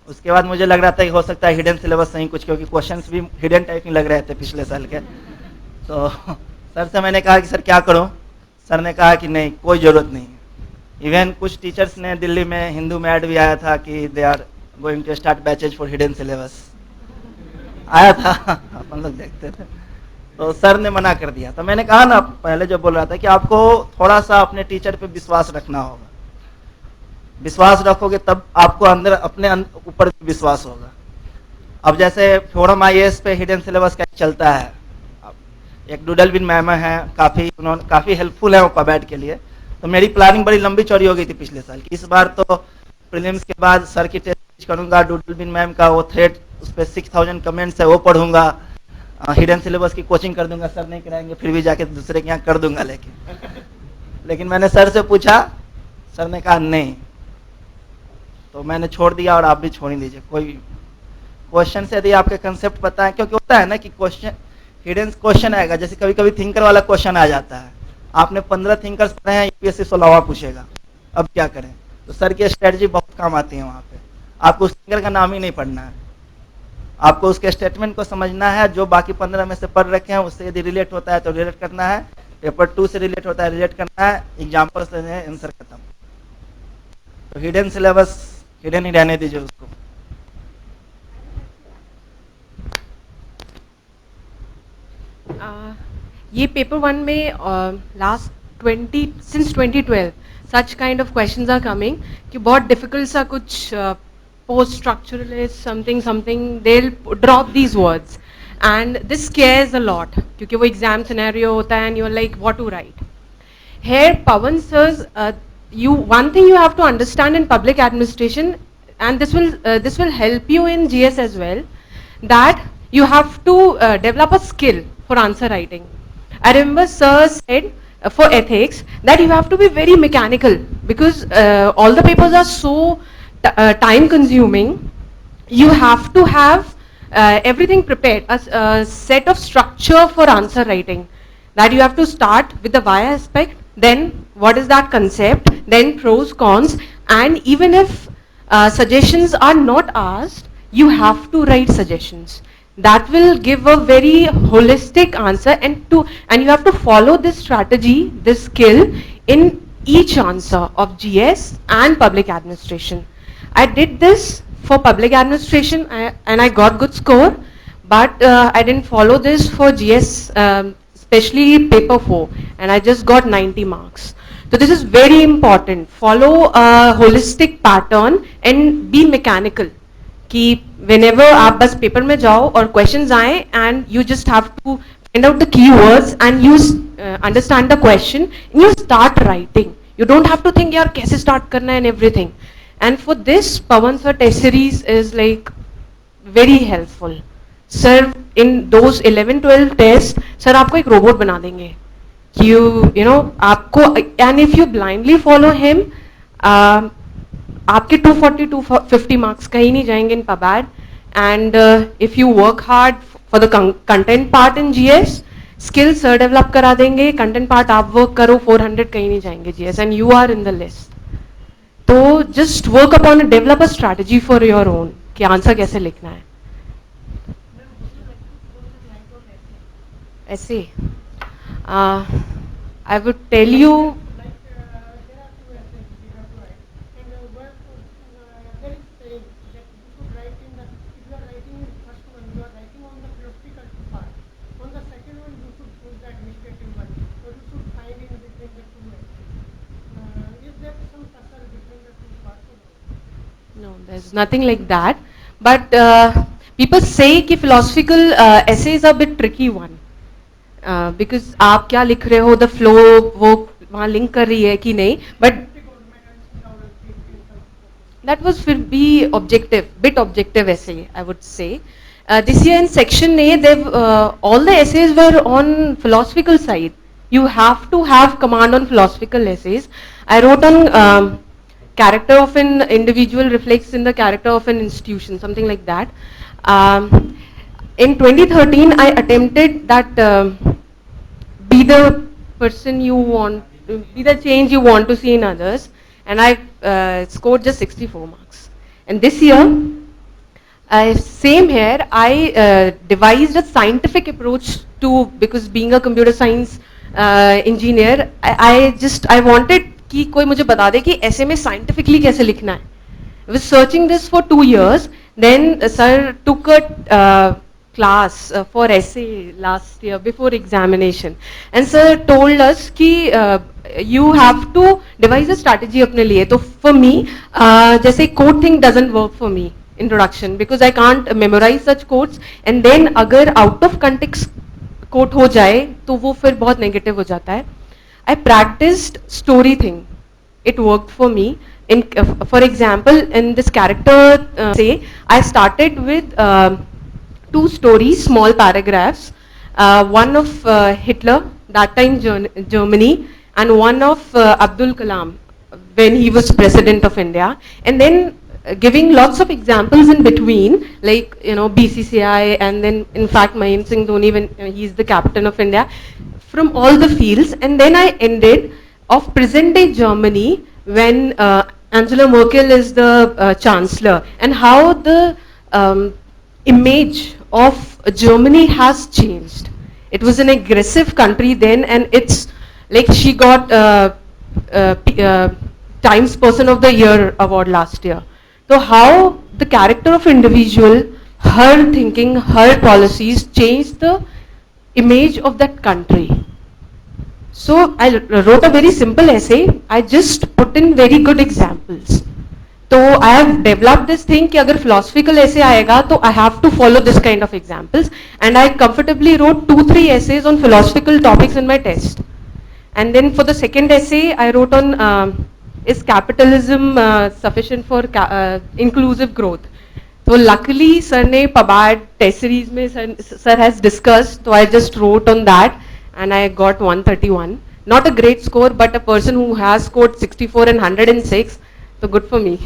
उसके बाद मुझे लग रहा था कि हो सकता है हिडन सिलेबस नहीं कुछ, क्योंकि क्वेश्चंस भी हिडन टाइप ही लग रहे थे पिछले साल के। तो सर से मैंने कहा कि सर क्या करूं, सर ने कहा कि नहीं कोई जरूरत नहीं। इवन कुछ टीचर्स ने दिल्ली में हिंदू में ऐड भी आया था कि they are going to start batches for hidden syllabus, आया था अपन लोग देखते थे। तो सर ने मना कर दिया। तो मैंने कहा ना पहले जो बोल रहा था कि आपको थोड़ा सा अपने टीचर पे विश्वास रखना होगा। विश्वास रखोगे तब आपको अंदर अपने ऊपर विश्वास होगा। अब जैसे फोरम आईएएस पे हिडन सिलेबस का चलता है, एक डूडल बिन मैम है, काफी हेल्पफुल है वो पबैट के लिए। तो मेरी प्लानिंग बड़ी लंबी चौड़ी हो गई थी पिछले साल की। इस बार तो प्रीलिम्स के बाद सर की टेस्ट करूंगा, डूडल बिन मैम का वो थ्रेड, उस पर 6000 कमेंट्स है वो पढ़ूंगा, हिडन सिलेबस की कोचिंग कर दूंगा। सर नहीं कराएंगे फिर भी जाके दूसरे के यहाँ कर दूंगा। लेकिन मैंने सर से पूछा, सर ने कहा नहीं, तो मैंने छोड़ दिया और आप भी छोड़ ही दीजिए। कोई क्वेश्चन से यदि आपके कंसेप्ट पता है, क्योंकि होता है ना कि क्वेश्चन हिडन क्वेश्चन आएगा, जैसे कभी कभी थिंकर वाला क्वेश्चन आ जाता है, आपने 15 थिंकर्स पढ़े हैं, यूपीएससी 16वां पूछेगा, अब क्या करें। तो सर की स्ट्रेटजी बहुत काम आती है वहां पे। आपको उस थिंकर का नाम ही नहीं पढ़ना है, आपको उसके स्टेटमेंट को समझना है, जो बाकी 15 में से पढ़ रखे हैं उससे यदि रिलेट होता है तो रिलेट करना है, पेपर 2 से रिलेट होता है रिलेट करना है, एग्जाम्पल्स लेने हैं, आंसर खत्म। तो हिडन सिलेबस हिडन ही रहने दीजिए उसको। ये paper 1 में last 20 since 2012 such kind of questions are coming कि बहुत difficult सा कुछ post structuralist something they'll drop these words and this scares a lot क्योंकि वो exam scenario होता है and you're like what to write. Here Pavan says one thing you have to understand in public administration, and this will help you in GS as well, that you have to develop a skill for answer writing. I remember sir said for ethics that you have to be very mechanical because all the papers are so time consuming. You have to have everything prepared, a set of structure for answer writing, that you have to start with the why aspect, then what is that concept, then pros, cons, and even if suggestions are not asked, you have to write suggestions. That will give a very holistic answer, and you have to follow this strategy, this skill in each answer of GS and public administration. I did this for public administration and I got good score, but I didn't follow this for GS, especially paper 4, and I just got 90 marks. So this is very important. Follow a holistic pattern and be mechanical. कि whenever आप बस paper में जाओ और questions आए and you just have to find out the keywords and you understand the question and you start writing. You don't have to think यार कैसे start करना and everything. And for this, Pavan sir test series is like very helpful. Sir, in those 11-12 tests, sir आपको एक robot बना देंगे. You know, आपको, and if you blindly follow him, आपके 240-250 marks कहीं नहीं जाएंगे in PABAD. And if you work hard for the content part in GS, skills sir develop करा देंगे, content part आप work करो, 400 कहीं नहीं जाएंगे GS, and you are in the list. तो just work upon and develop a strategy for your own कि answer कैसे लिखना है. ऐसे I would tell you no, there's nothing like that. But people say कि philosophical essay is a bit tricky one. Because आप क्या लिख रहे हो, the flow वो वहाँ link कर रही है कि नहीं, but that was फिर भी bit objective essay, I would say. This year in section A, all the essays were on philosophical side. You have to have command on philosophical essays. I wrote on character of an individual reflects in the character of an institution, something like that. In 2013, I attempted that be the person you want, be the change you want to see in others, and I scored just 64 marks. And this year, same here, I devised a scientific approach to, because being a computer science engineer, I wanted कि कोई मुझे बता दे कि ऐसे में scientifically कैसे लिखना है. I was searching this for 2 years. Then sir took a class for essay last year before examination, and sir told us कि you have to devise a strategy अपने लिए. तो for me, जैसे quote thing doesn't work for me introduction because I can't memorize such quotes, and then अगर out of context quote हो जाए तो वो फिर बहुत negative हो जाता है. I practiced story thing. It worked for me. For example, in this character say, I started with 2 stories, small paragraphs. One of Hitler, that time Germany, and one of Abdul Kalam, when he was president of India. And then giving lots of examples in between, like, you know, BCCI, and then in fact Mahendra Singh Dhoni when he's the captain of India, from all the fields. And then I ended of present day Germany when Angela Merkel is the chancellor, and how the image of Germany has changed. It was an aggressive country then, and it's like she got Times Person of the Year award last year. So how the character of individual, her thinking, her policies changed the image of that country. So I wrote a very simple essay. I just put in very good examples. So I have developed this thing कि अगर philosophical essay आएगा तो I have to follow this kind of examples, and I comfortably wrote 2-3 essays on philosophical topics in my test. And then for the second essay I wrote on is capitalism sufficient for inclusive growth. So luckily sir ने PABAD test series में sir has discussed, so I just wrote on that and I got 131. Not a great score, but a person who has scored 64 and 106, so good for me.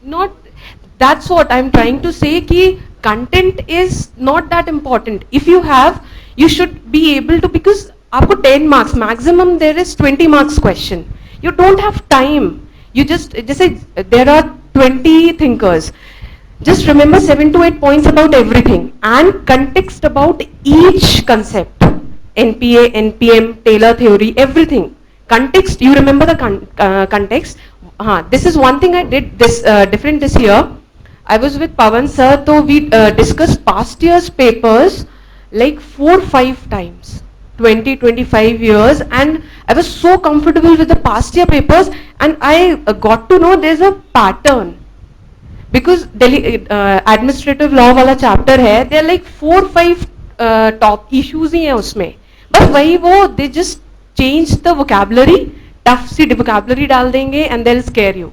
Not, that's what I'm trying to say, ki content is not that important. If you have, you should be able to, because aapko 10 marks, maximum there is 20 marks question. You don't have time. You just say there are 20 thinkers. Just remember 7 to 8 points about everything and context about each concept. NPA, NPM, Taylor theory, everything. Context, you remember the context. This is one thing I did this different this year. I was with Pavan sir, so we discussed past year's papers like 4-5 times, 20-25 years, and I was so comfortable with the past year papers, and I got to know there's a pattern. Because Delhi administrative law वाला chapter है, there are like 4-5 top issues ही हैं उसमें. बस वही वो they just change the vocabulary, tough C vocabulary डाल देंगे and they'll scare you.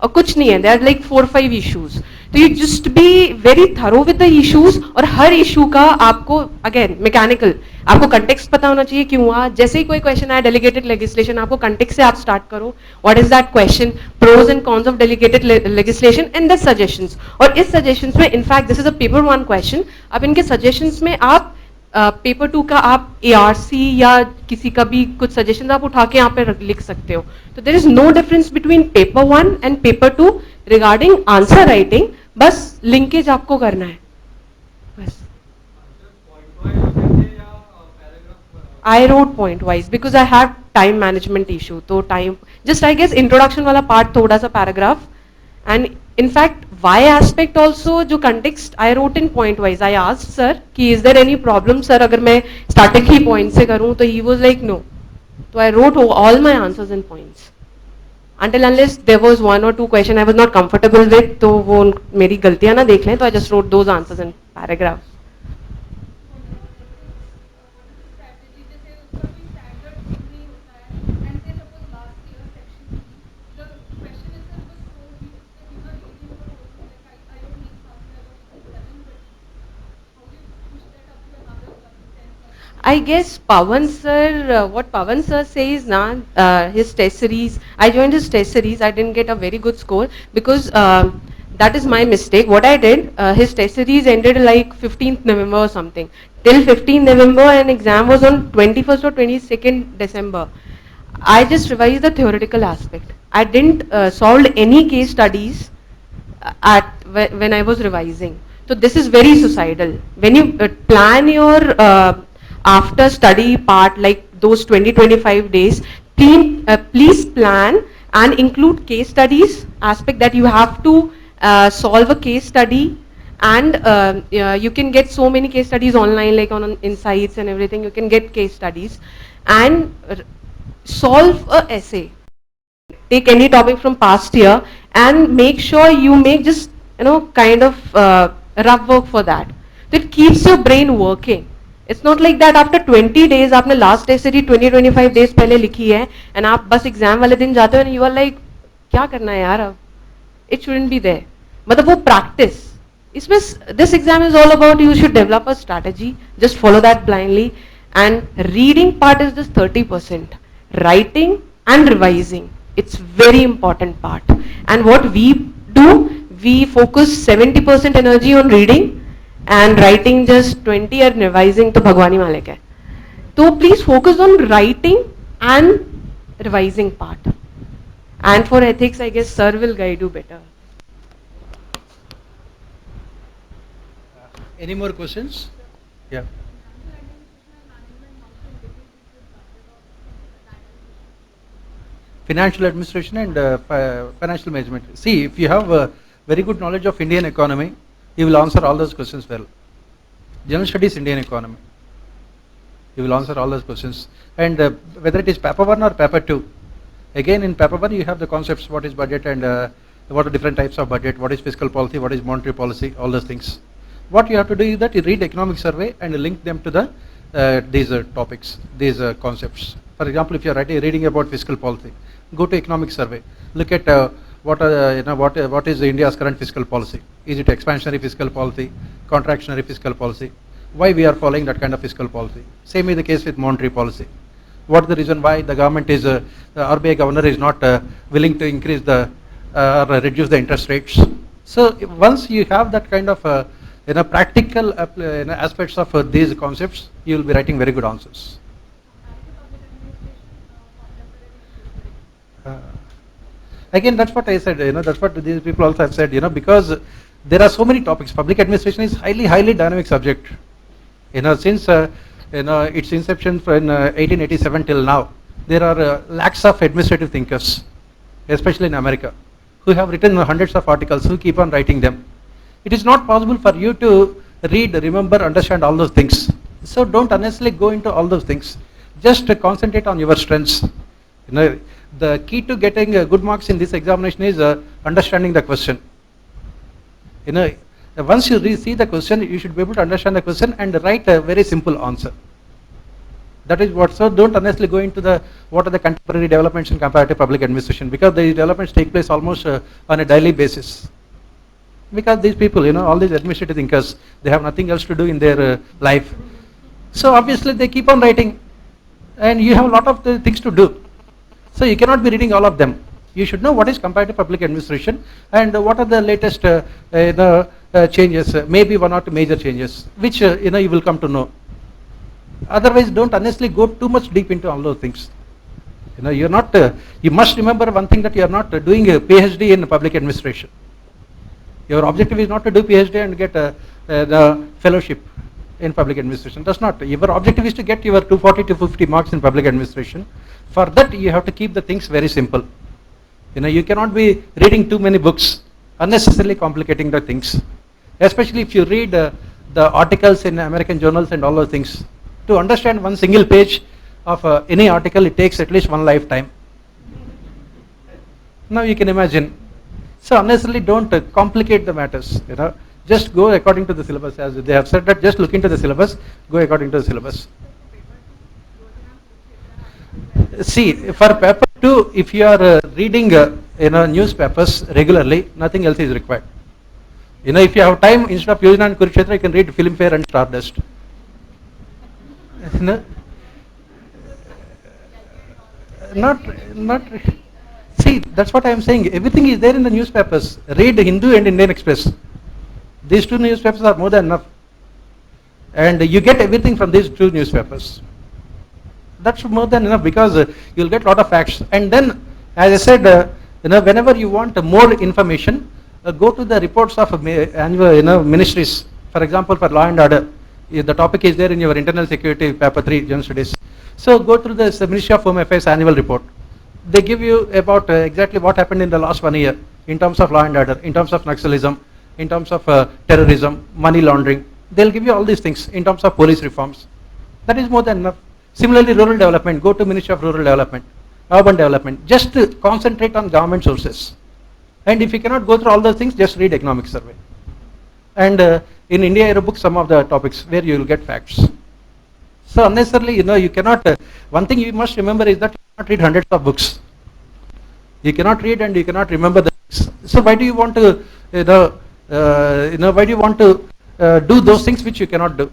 और कुछ नहीं है, there are like 4-5 issues. So you just be very thorough with the issues, और हर issue का आपको again mechanical, आपको context पता होना चाहिए क्यों हुआ. जैसे ही कोई question आया delegated legislation, आपको context से आप start करो. What is that question? Pros and cons of delegated legislation and the suggestions. और इस suggestions में in fact this is a paper 1 question. अब इनके suggestions में आप पेपर 2 का आप ARC या किसी का भी कुछ सजेशन आप उठा के यहाँ पे लिख सकते हो. तो there is no difference between paper 1 and paper 2 regarding answer writing. बस लिंकेज आपको करना है बस. I wrote point wise because I have time management issue. तो time just I guess introduction वाला part थोड़ा सा paragraph, and in fact why aspect also जो context I wrote in point wise. I asked sir कि is there any problem sir अगर मैं starting ही point से करूँ, तो he was like no. So I wrote all my answers in points. Until unless there was 1 or 2 question I was not comfortable with, तो वो मेरी गलतियाँ ना देख लें, तो I just wrote those answers in paragraphs. I guess Pavan sir, what Pavan sir says now, his test series, I joined his test series, I didn't get a very good score because that is my mistake. What I did, his test series ended like 15th November or something. Till 15th November and exam was on 21st or 22nd December. I just revised the theoretical aspect. I didn't solve any case studies when I was revising. So this is very suicidal. When you plan your after study part, like those 20-25 days, please plan and include case studies aspect, that you have to solve a case study, and you can get so many case studies online, like on insights and everything. You can get case studies and solve a essay. Take any topic from past year and make sure you make just kind of rough work for that. So it keeps your brain working. It's not like that after 20 days आपने last day से 20-25 days पहले लिखी है and आप बस exam वाले दिन जाते हो and you are like क्या करना है यार अब. It shouldn't be there. मतलब वो practice. इसमें this exam is all about you should develop a strategy. Just follow that blindly. And reading part is just 30%. Writing and revising, it's very important part. And what we do, we focus 70% energy on reading and writing just 20, and revising to Bhagwani Malik hai. So please focus on writing and revising part. And for ethics, I guess sir will guide you better. Any more questions? Yeah. financial administration and financial management. See, if you have a very good knowledge of Indian economy, you will answer all those questions well. General studies, Indian economy. You will answer all those questions. And whether it is paper 1 or paper 2, again in paper 1 you have the concepts, what is budget and what are different types of budget, what is fiscal policy, what is monetary policy, all those things. What you have to do is that you read economic survey and link them to the these topics, these concepts. For example, if you are reading about fiscal policy, go to economic survey, look at what is India's current fiscal policy. Is it expansionary fiscal policy, contractionary fiscal policy? Why we are following that kind of fiscal policy? Same is the case with monetary policy. What is the reason why the government is, the RBI governor is not willing to increase the reduce the interest rates? So once you have that kind of practical aspects of these concepts, you will be writing very good answers. Again, that's what I said, that's what these people also have said, because there are so many topics. Public administration is highly dynamic subject. Since its inception from 1887 till now, there are lakhs of administrative thinkers, especially in America, who have written hundreds of articles, who keep on writing them. It is not possible for you to read, remember, understand all those things. So don't unnecessarily go into all those things. Just concentrate on your strengths. The key to getting good marks in this examination is understanding the question. Once you see the question, you should be able to understand the question and write a very simple answer. That is what. So don't unnecessarily go into what are the contemporary developments in comparative public administration, because the developments take place almost on a daily basis. Because these people, all these administrative thinkers, they have nothing else to do in their life. So obviously they keep on writing, and you have a lot of things to do. So you cannot be reading all of them. You should know what is comparative public administration and what are the latest changes, maybe one or two major changes, which you will come to know. Otherwise, don't unnecessarily go too much deep into all those things. You're not. You must remember one thing, that you are not doing a PhD in public administration. Your objective is not to do PhD and get the fellowship in public administration. That's not. Your objective is to get your 240 to 50 marks in public administration. For that, you have to keep the things very simple. You cannot be reading too many books, unnecessarily complicating the things. Especially if you read the articles in American journals and all those things. To understand one single page of any article, it takes at least one lifetime. Now you can imagine. So unnecessarily don't complicate the matters. Just go according to the syllabus. As they have said that, just look into the syllabus, go according to the syllabus. See, for paper 2, if you are reading newspapers regularly, nothing else is required. If you have time, instead of Yojana and Kurukshetra, you can read Filmfare and Stardust. Not. See, that's what I am saying. Everything is there in the newspapers. Read Hindu and Indian Express. These two newspapers are more than enough, and you get everything from these two newspapers. That's more than enough, because you'll get a lot of facts. And then, as I said, whenever you want more information, go to the reports of annual ministries. For example, for law and order, the topic is there in your internal security paper 3 general studies. So go through the Ministry of Home Affairs annual report. They give you about exactly what happened in the last 1 year in terms of law and order, in terms of Naxalism, in terms of terrorism, money laundering. They'll give you all these things in terms of police reforms. That is more than enough. Similarly, rural development, go to Ministry of Rural Development, urban development. Just concentrate on government sources. And if you cannot go through all those things, just read economic survey. And in India, you book some of the topics where you will get facts. So unnecessarily, you cannot. One thing you must remember is that you cannot read hundreds of books. You cannot read and you cannot remember the things. So why do you want to, why do you want to do those things which you cannot do?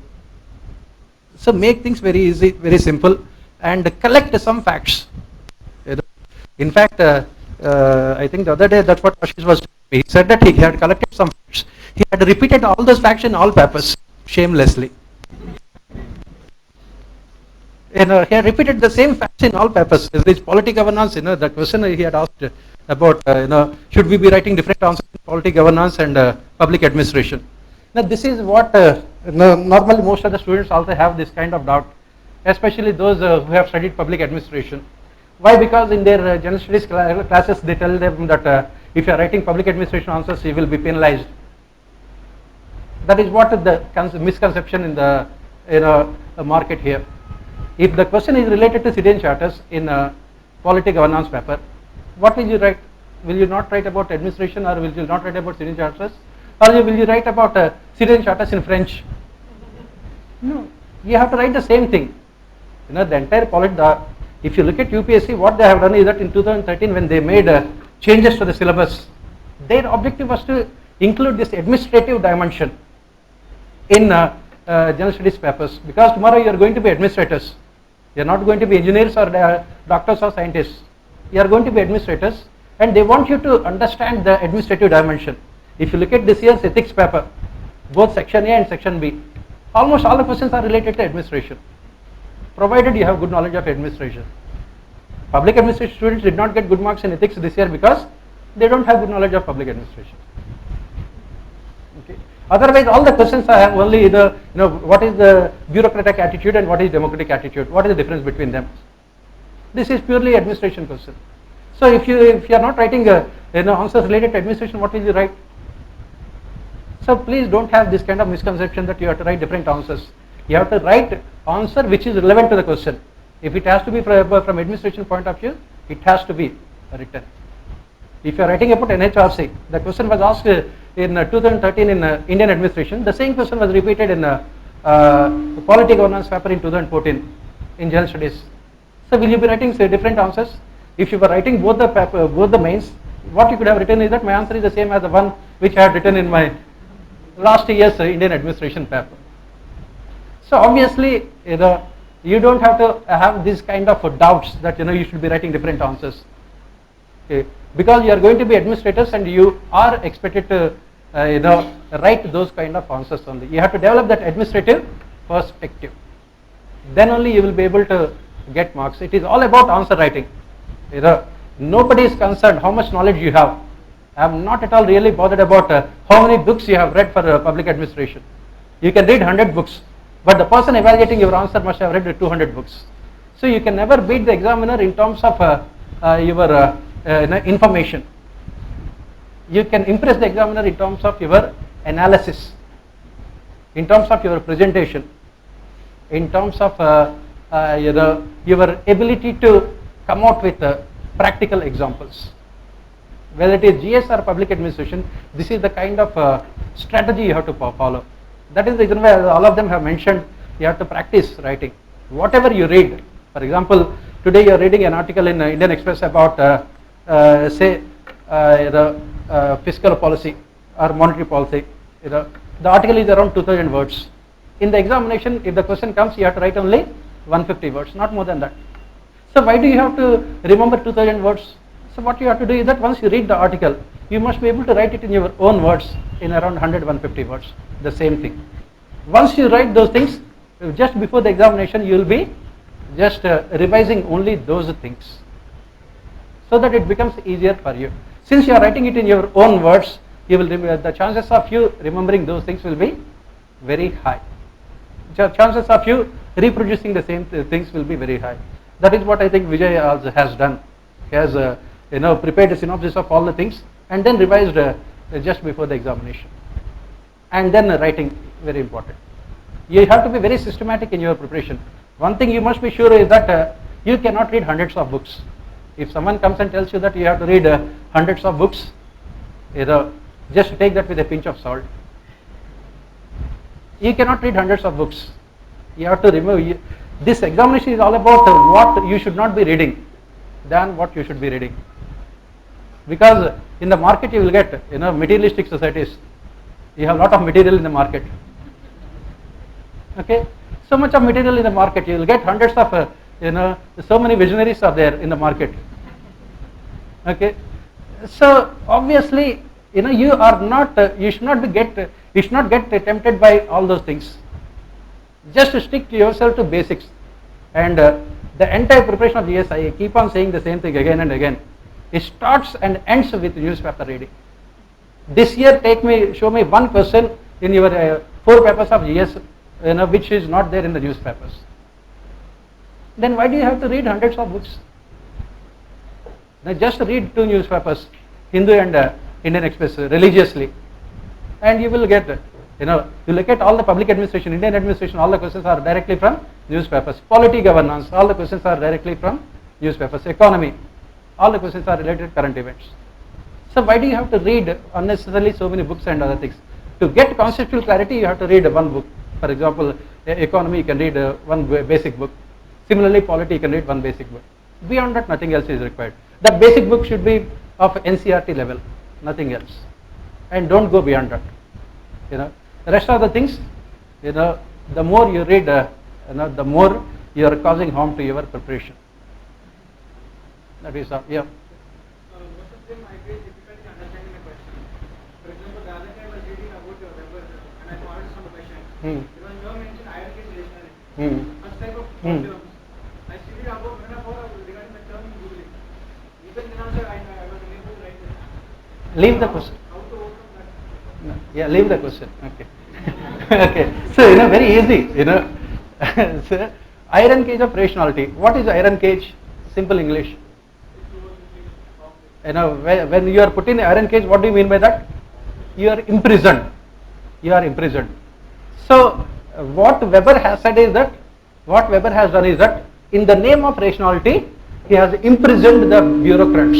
So make things very easy, very simple, and collect some facts. In fact, I think the other day that's what Ashish was telling me. He said that he had collected some facts. He had repeated all those facts in all papers, shamelessly. He had repeated the same facts in all papers. There is polity governance. The question he had asked about, should we be writing different answers in polity governance and public administration? Now this is what normally most of the students also have this kind of doubt, especially those who have studied public administration. Why? Because in their general studies classes they tell them that if you are writing public administration answers you will be penalized. That is what the misconception in the market here. If the question is related to citizen charters in a polity governance paper, what will you write? Will you not write about administration, or will you not write about citizen charters, or will you write about citizen charters in French? No, you have to write the same thing. The entire polity. If you look at UPSC, what they have done is that in 2013 when they made changes to the syllabus, their objective was to include this administrative dimension in general studies papers, because tomorrow you are going to be administrators. You are not going to be engineers or doctors or scientists. You are going to be administrators, and they want you to understand the administrative dimension. If you look at this year's ethics paper, both section A and section B, almost all the questions are related to administration, provided you have good knowledge of administration. Public administration students did not get good marks in ethics this year because they don't have good knowledge of public administration. Okay. Otherwise, all the questions are only the what is the bureaucratic attitude and what is democratic attitude. What is the difference between them? This is purely administration question. So if you are not writing answers related to administration, what will you write? So please don't have this kind of misconception that you have to write different answers. You have to write answer which is relevant to the question. If it has to be from administration point of view, it has to be written. If you are writing about NHRC, the question was asked in 2013 in Indian administration. The same question was repeated in polity governance paper in 2014 in general studies. So will you be writing different answers? If you were writing both the paper, both the mains, what you could have written is that my answer is the same as the one which I had written in my last year's Indian administration paper. So obviously, you don't have to have this kind of doubts that you should be writing different answers. Okay. Because you are going to be administrators and you are expected to write those kind of answers only. You have to develop that administrative perspective. Then only you will be able to get marks. It is all about answer writing. Nobody is concerned how much knowledge you have. I am not at all really bothered about how many books you have read for public administration. You can read 100 books, but the person evaluating your answer must have read 200 books. So you can never beat the examiner in terms of your information. You can impress the examiner in terms of your analysis, in terms of your presentation, in terms of your ability to come out with practical examples. Whether it is GS or public administration, this is the kind of strategy you have to follow. That is the reason why all of them have mentioned you have to practice writing. Whatever you read, for example, today you are reading an article in Indian Express about say the fiscal policy or monetary policy. The article is around 2000 words. In the examination, if the question comes, you have to write only 150 words, not more than that. So why do you have to remember 2000 words? So what you have to do is that once you read the article, you must be able to write it in your own words in around 100-150 words, the same thing. Once you write those things, just before the examination you will be just revising only those things, so that it becomes easier for you. Since you are writing it in your own words, you will the chances of you remembering those things will be very high. The chances of you reproducing the same things will be very high. That is what I think Vijay also has done. He has prepared a synopsis of all the things and then revised just before the examination. And then writing, very important. You have to be very systematic in your preparation. One thing you must be sure is that you cannot read hundreds of books. If someone comes and tells you that you have to read hundreds of books, just take that with a pinch of salt. You cannot read hundreds of books. You have to remove. This examination is all about what you should not be reading than what you should be reading. Because in the market you will get materialistic societies. You have a lot of material in the market. Okay, so much of material in the market. You will get hundreds of so many visionaries are there in the market. Okay, so obviously you are not you should not get tempted by all those things. Just stick to yourself to basics, and the entire preparation of GS, I keep on saying the same thing again and again. It starts and ends with newspaper reading. This year, show me one question in your 4 papers of GS, which is not there in the newspapers. Then why do you have to read hundreds of books? Now just read two newspapers, Hindu and Indian Express, religiously, and you will get, you look at all the public administration, Indian administration, all the questions are directly from newspapers. Polity governance, all the questions are directly from newspapers. Economy, all the questions are related to current events. So why do you have to read unnecessarily so many books and other things? To get conceptual clarity, you have to read one book. For example, economy, you can read one basic book. Similarly, polity, you can read one basic book. Beyond that, nothing else is required. The basic book should be of NCERT level, nothing else. And don't go beyond that. The rest of the things, the more you read, the more you are causing harm to your preparation. That is all. Yeah. Most of them I get difficulty understanding the question. For example, the other day I was reading about your reverses and I found some question. There was no mention iron cage rationality. First type of terms. I studied about 1.5 hours regarding the term in Googling. Even then also I was unable to write it. Leave the question. How to overcome that? No, yeah, leave the question. Okay. Okay. So, very easy. So, iron cage of rationality. What is iron cage? Simple English. When you are put in iron cage, what do you mean by that? You are imprisoned. You are imprisoned. So, what Weber has said is that, what Weber has done is that, in the name of rationality, he has imprisoned the bureaucrats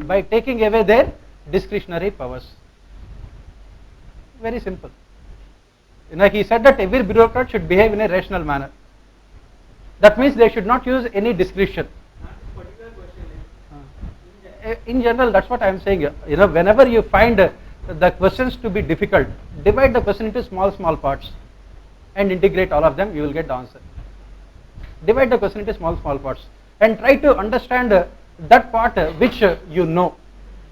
by taking away their discretionary powers. Very simple. He said that every bureaucrat should behave in a rational manner. That means they should not use any discretion. In general, that's what I am saying. Whenever you find the questions to be difficult, divide the question into small parts and integrate all of them, you will get the answer. Divide the question into small parts and try to understand that part which you know,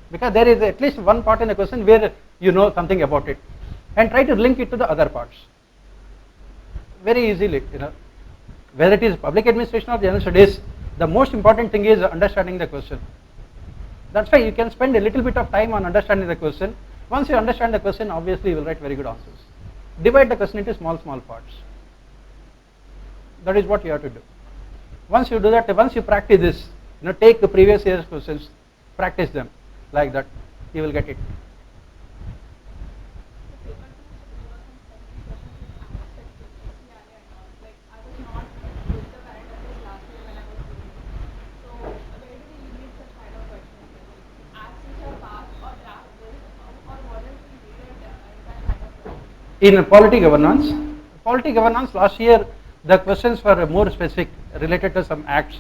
because there is at least one part in the question where you know something about it, and try to link it to the other parts very easily. Whether it is public administration or general studies, the most important thing is understanding the question. That's why you can spend a little bit of time on understanding the question. Once you understand the question, obviously you will write very good answers. Divide the question into small parts. That is what you have to do. Once you do that, once you practice this, take the previous year's questions, practice them like that, you will get it. In polity governance last year the questions were more specific, related to some acts.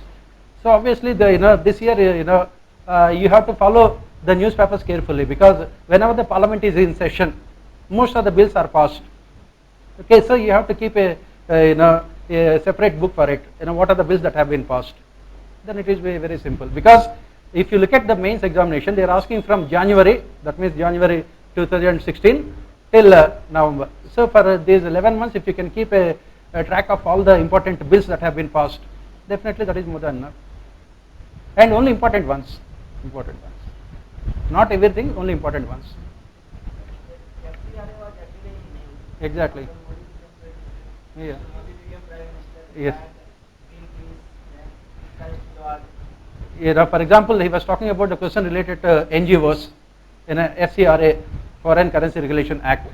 So obviously this year you have to follow the newspapers carefully, because whenever the parliament is in session, most of the bills are passed. Okay, so you have to keep a separate book for it. What are the bills that have been passed? Then it is very simple, because if you look at the mains examination, they are asking from January, that means January 2016 till November. So for these 11 months, if you can keep a track of all the important bills that have been passed, definitely that is more than enough. And only important ones. Not everything, only important ones. Exactly. Yeah. Yes. For example, he was talking about the question related to NGOs in a FCRA, Foreign Currency Regulation Act.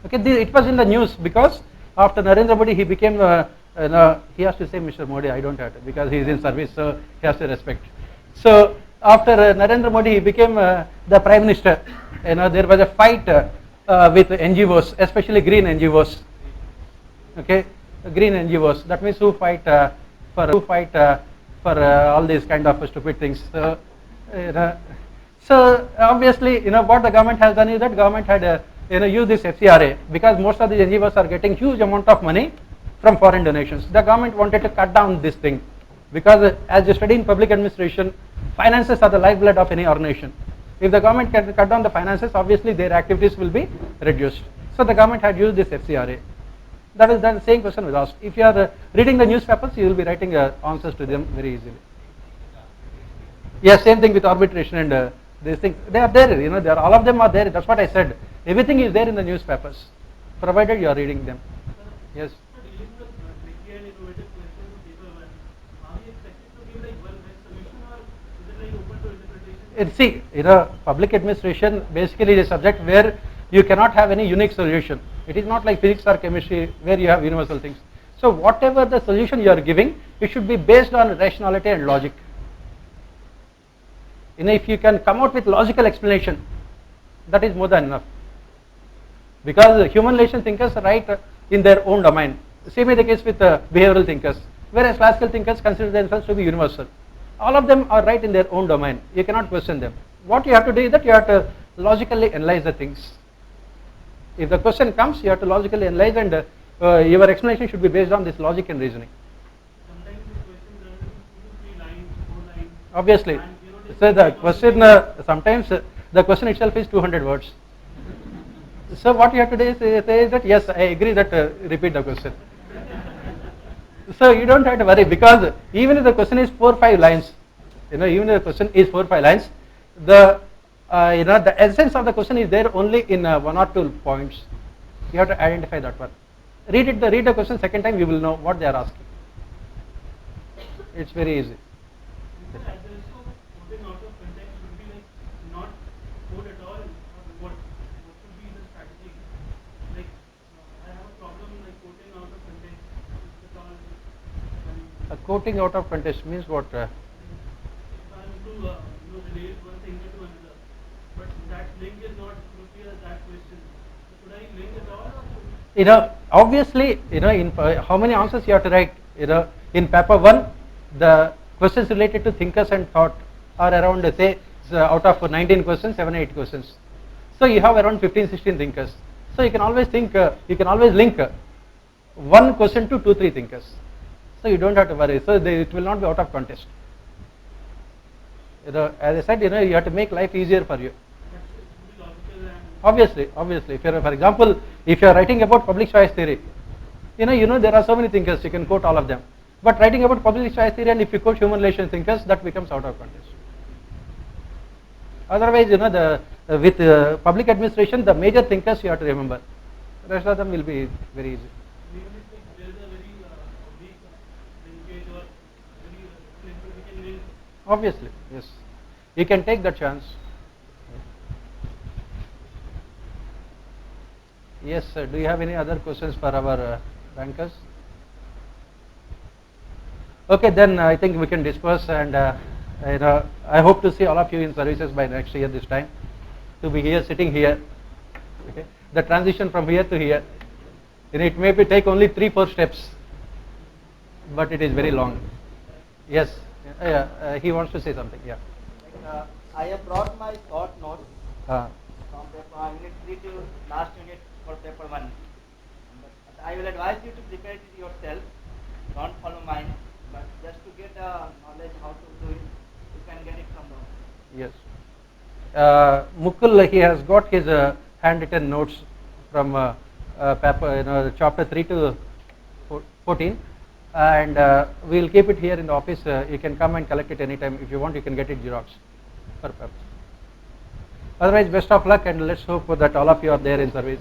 Okay, it was in the news because after Narendra Modi, he became, he has to say Mr. Modi, I don't have to, because he is in service, so he has to respect. So after Narendra Modi, he became the Prime Minister. There was a fight with NGOs, especially green NGOs. Okay, green NGOs. That means who fight for all these kind of stupid things. So obviously, what the government has done is that government had used this FCRA, because most of the NGOs are getting huge amount of money from foreign donations. The government wanted to cut down this thing, because as you study in public administration, finances are the lifeblood of any organization. If the government can cut down the finances, obviously their activities will be reduced. So the government had used this FCRA. That is the same question was asked. If you are reading the newspapers, you will be writing answers to them very easily. Yeah, same thing with arbitration and these things. They are there, they are, all of them are there. That's what I said. Everything is there in the newspapers, provided you are reading them. Yes. See, public administration basically is a subject where you cannot have any unique solution. It is not like physics or chemistry where you have universal things. So whatever the solution you are giving, it should be based on rationality and logic. If you can come out with logical explanation, that is more than enough. Because human relation thinkers write in their own domain. Same is the case with behavioral thinkers, whereas classical thinkers consider themselves to be universal. All of them are right in their own domain. You cannot question them. What you have to do is that you have to logically analyze the things. If the question comes, you have to logically analyze, and your explanation should be based on this logic and reasoning. Sometimes the questions are 2 to 3 lines, 4 lines. Obviously. And, So the question, sometimes the question itself is 200 words. So what you have to do is say that yes, I agree that repeat the question. So you don't have to worry, because even if the question is 4 or 5 lines, even if the question is 4 or 5 lines, the the essence of the question is there only in 1 or 2 points. You have to identify that one. Read the question second time, you will know what they are asking. It's very easy. at the risk of quoting out of context, would be like not quote at all, or what should be the strategy? Like I have a problem like quoting out of context, if at all. Quoting out of context means what? If I am to relate one thing to another, but that link is not clear as that question. Should I link it all? Or Obviously, in how many answers you have to write? In paper 1, the questions related to thinkers and thought are around, say, out of 19 questions, 7 or 8 questions. So you have around 15, 16 thinkers. So you can always think, you can always link one question to 2, 3 thinkers. So you don't have to worry. So it will not be out of context. As I said, you have to make life easier for you. Obviously, if you're, for example, if you are writing about public choice theory, there are so many thinkers, you can quote all of them. But writing about public choice theory, and if you quote human relation thinkers, that becomes out of context. Otherwise, with public administration, the major thinkers you have to remember. The rest of them will be very easy. even if there is a very weak linkage or very simple, we can link. Obviously, yes. You can take that chance. Yes, sir. Do you have any other questions for our bankers? Okay, then I think we can disperse, and I hope to see all of you in services by next year this time, to be here, sitting here. Okay, the transition from here to here, it may take only 3-4 steps, but it is very long. Yes, he wants to say something. Yeah. I have brought my short notes Uh, from paper unit 3 to last unit for paper 1. But I will advise you to prepare it yourself. Don't follow mine, but just to get knowledge how to do it, you can get it from the. Yes. Mukul, he has got his handwritten notes from paper, chapter 3 to 14, and we will keep it here in the office. You can come and collect it anytime. If you want, you can get it Xerox for purpose. Otherwise, best of luck, and let's hope that all of you are there in service.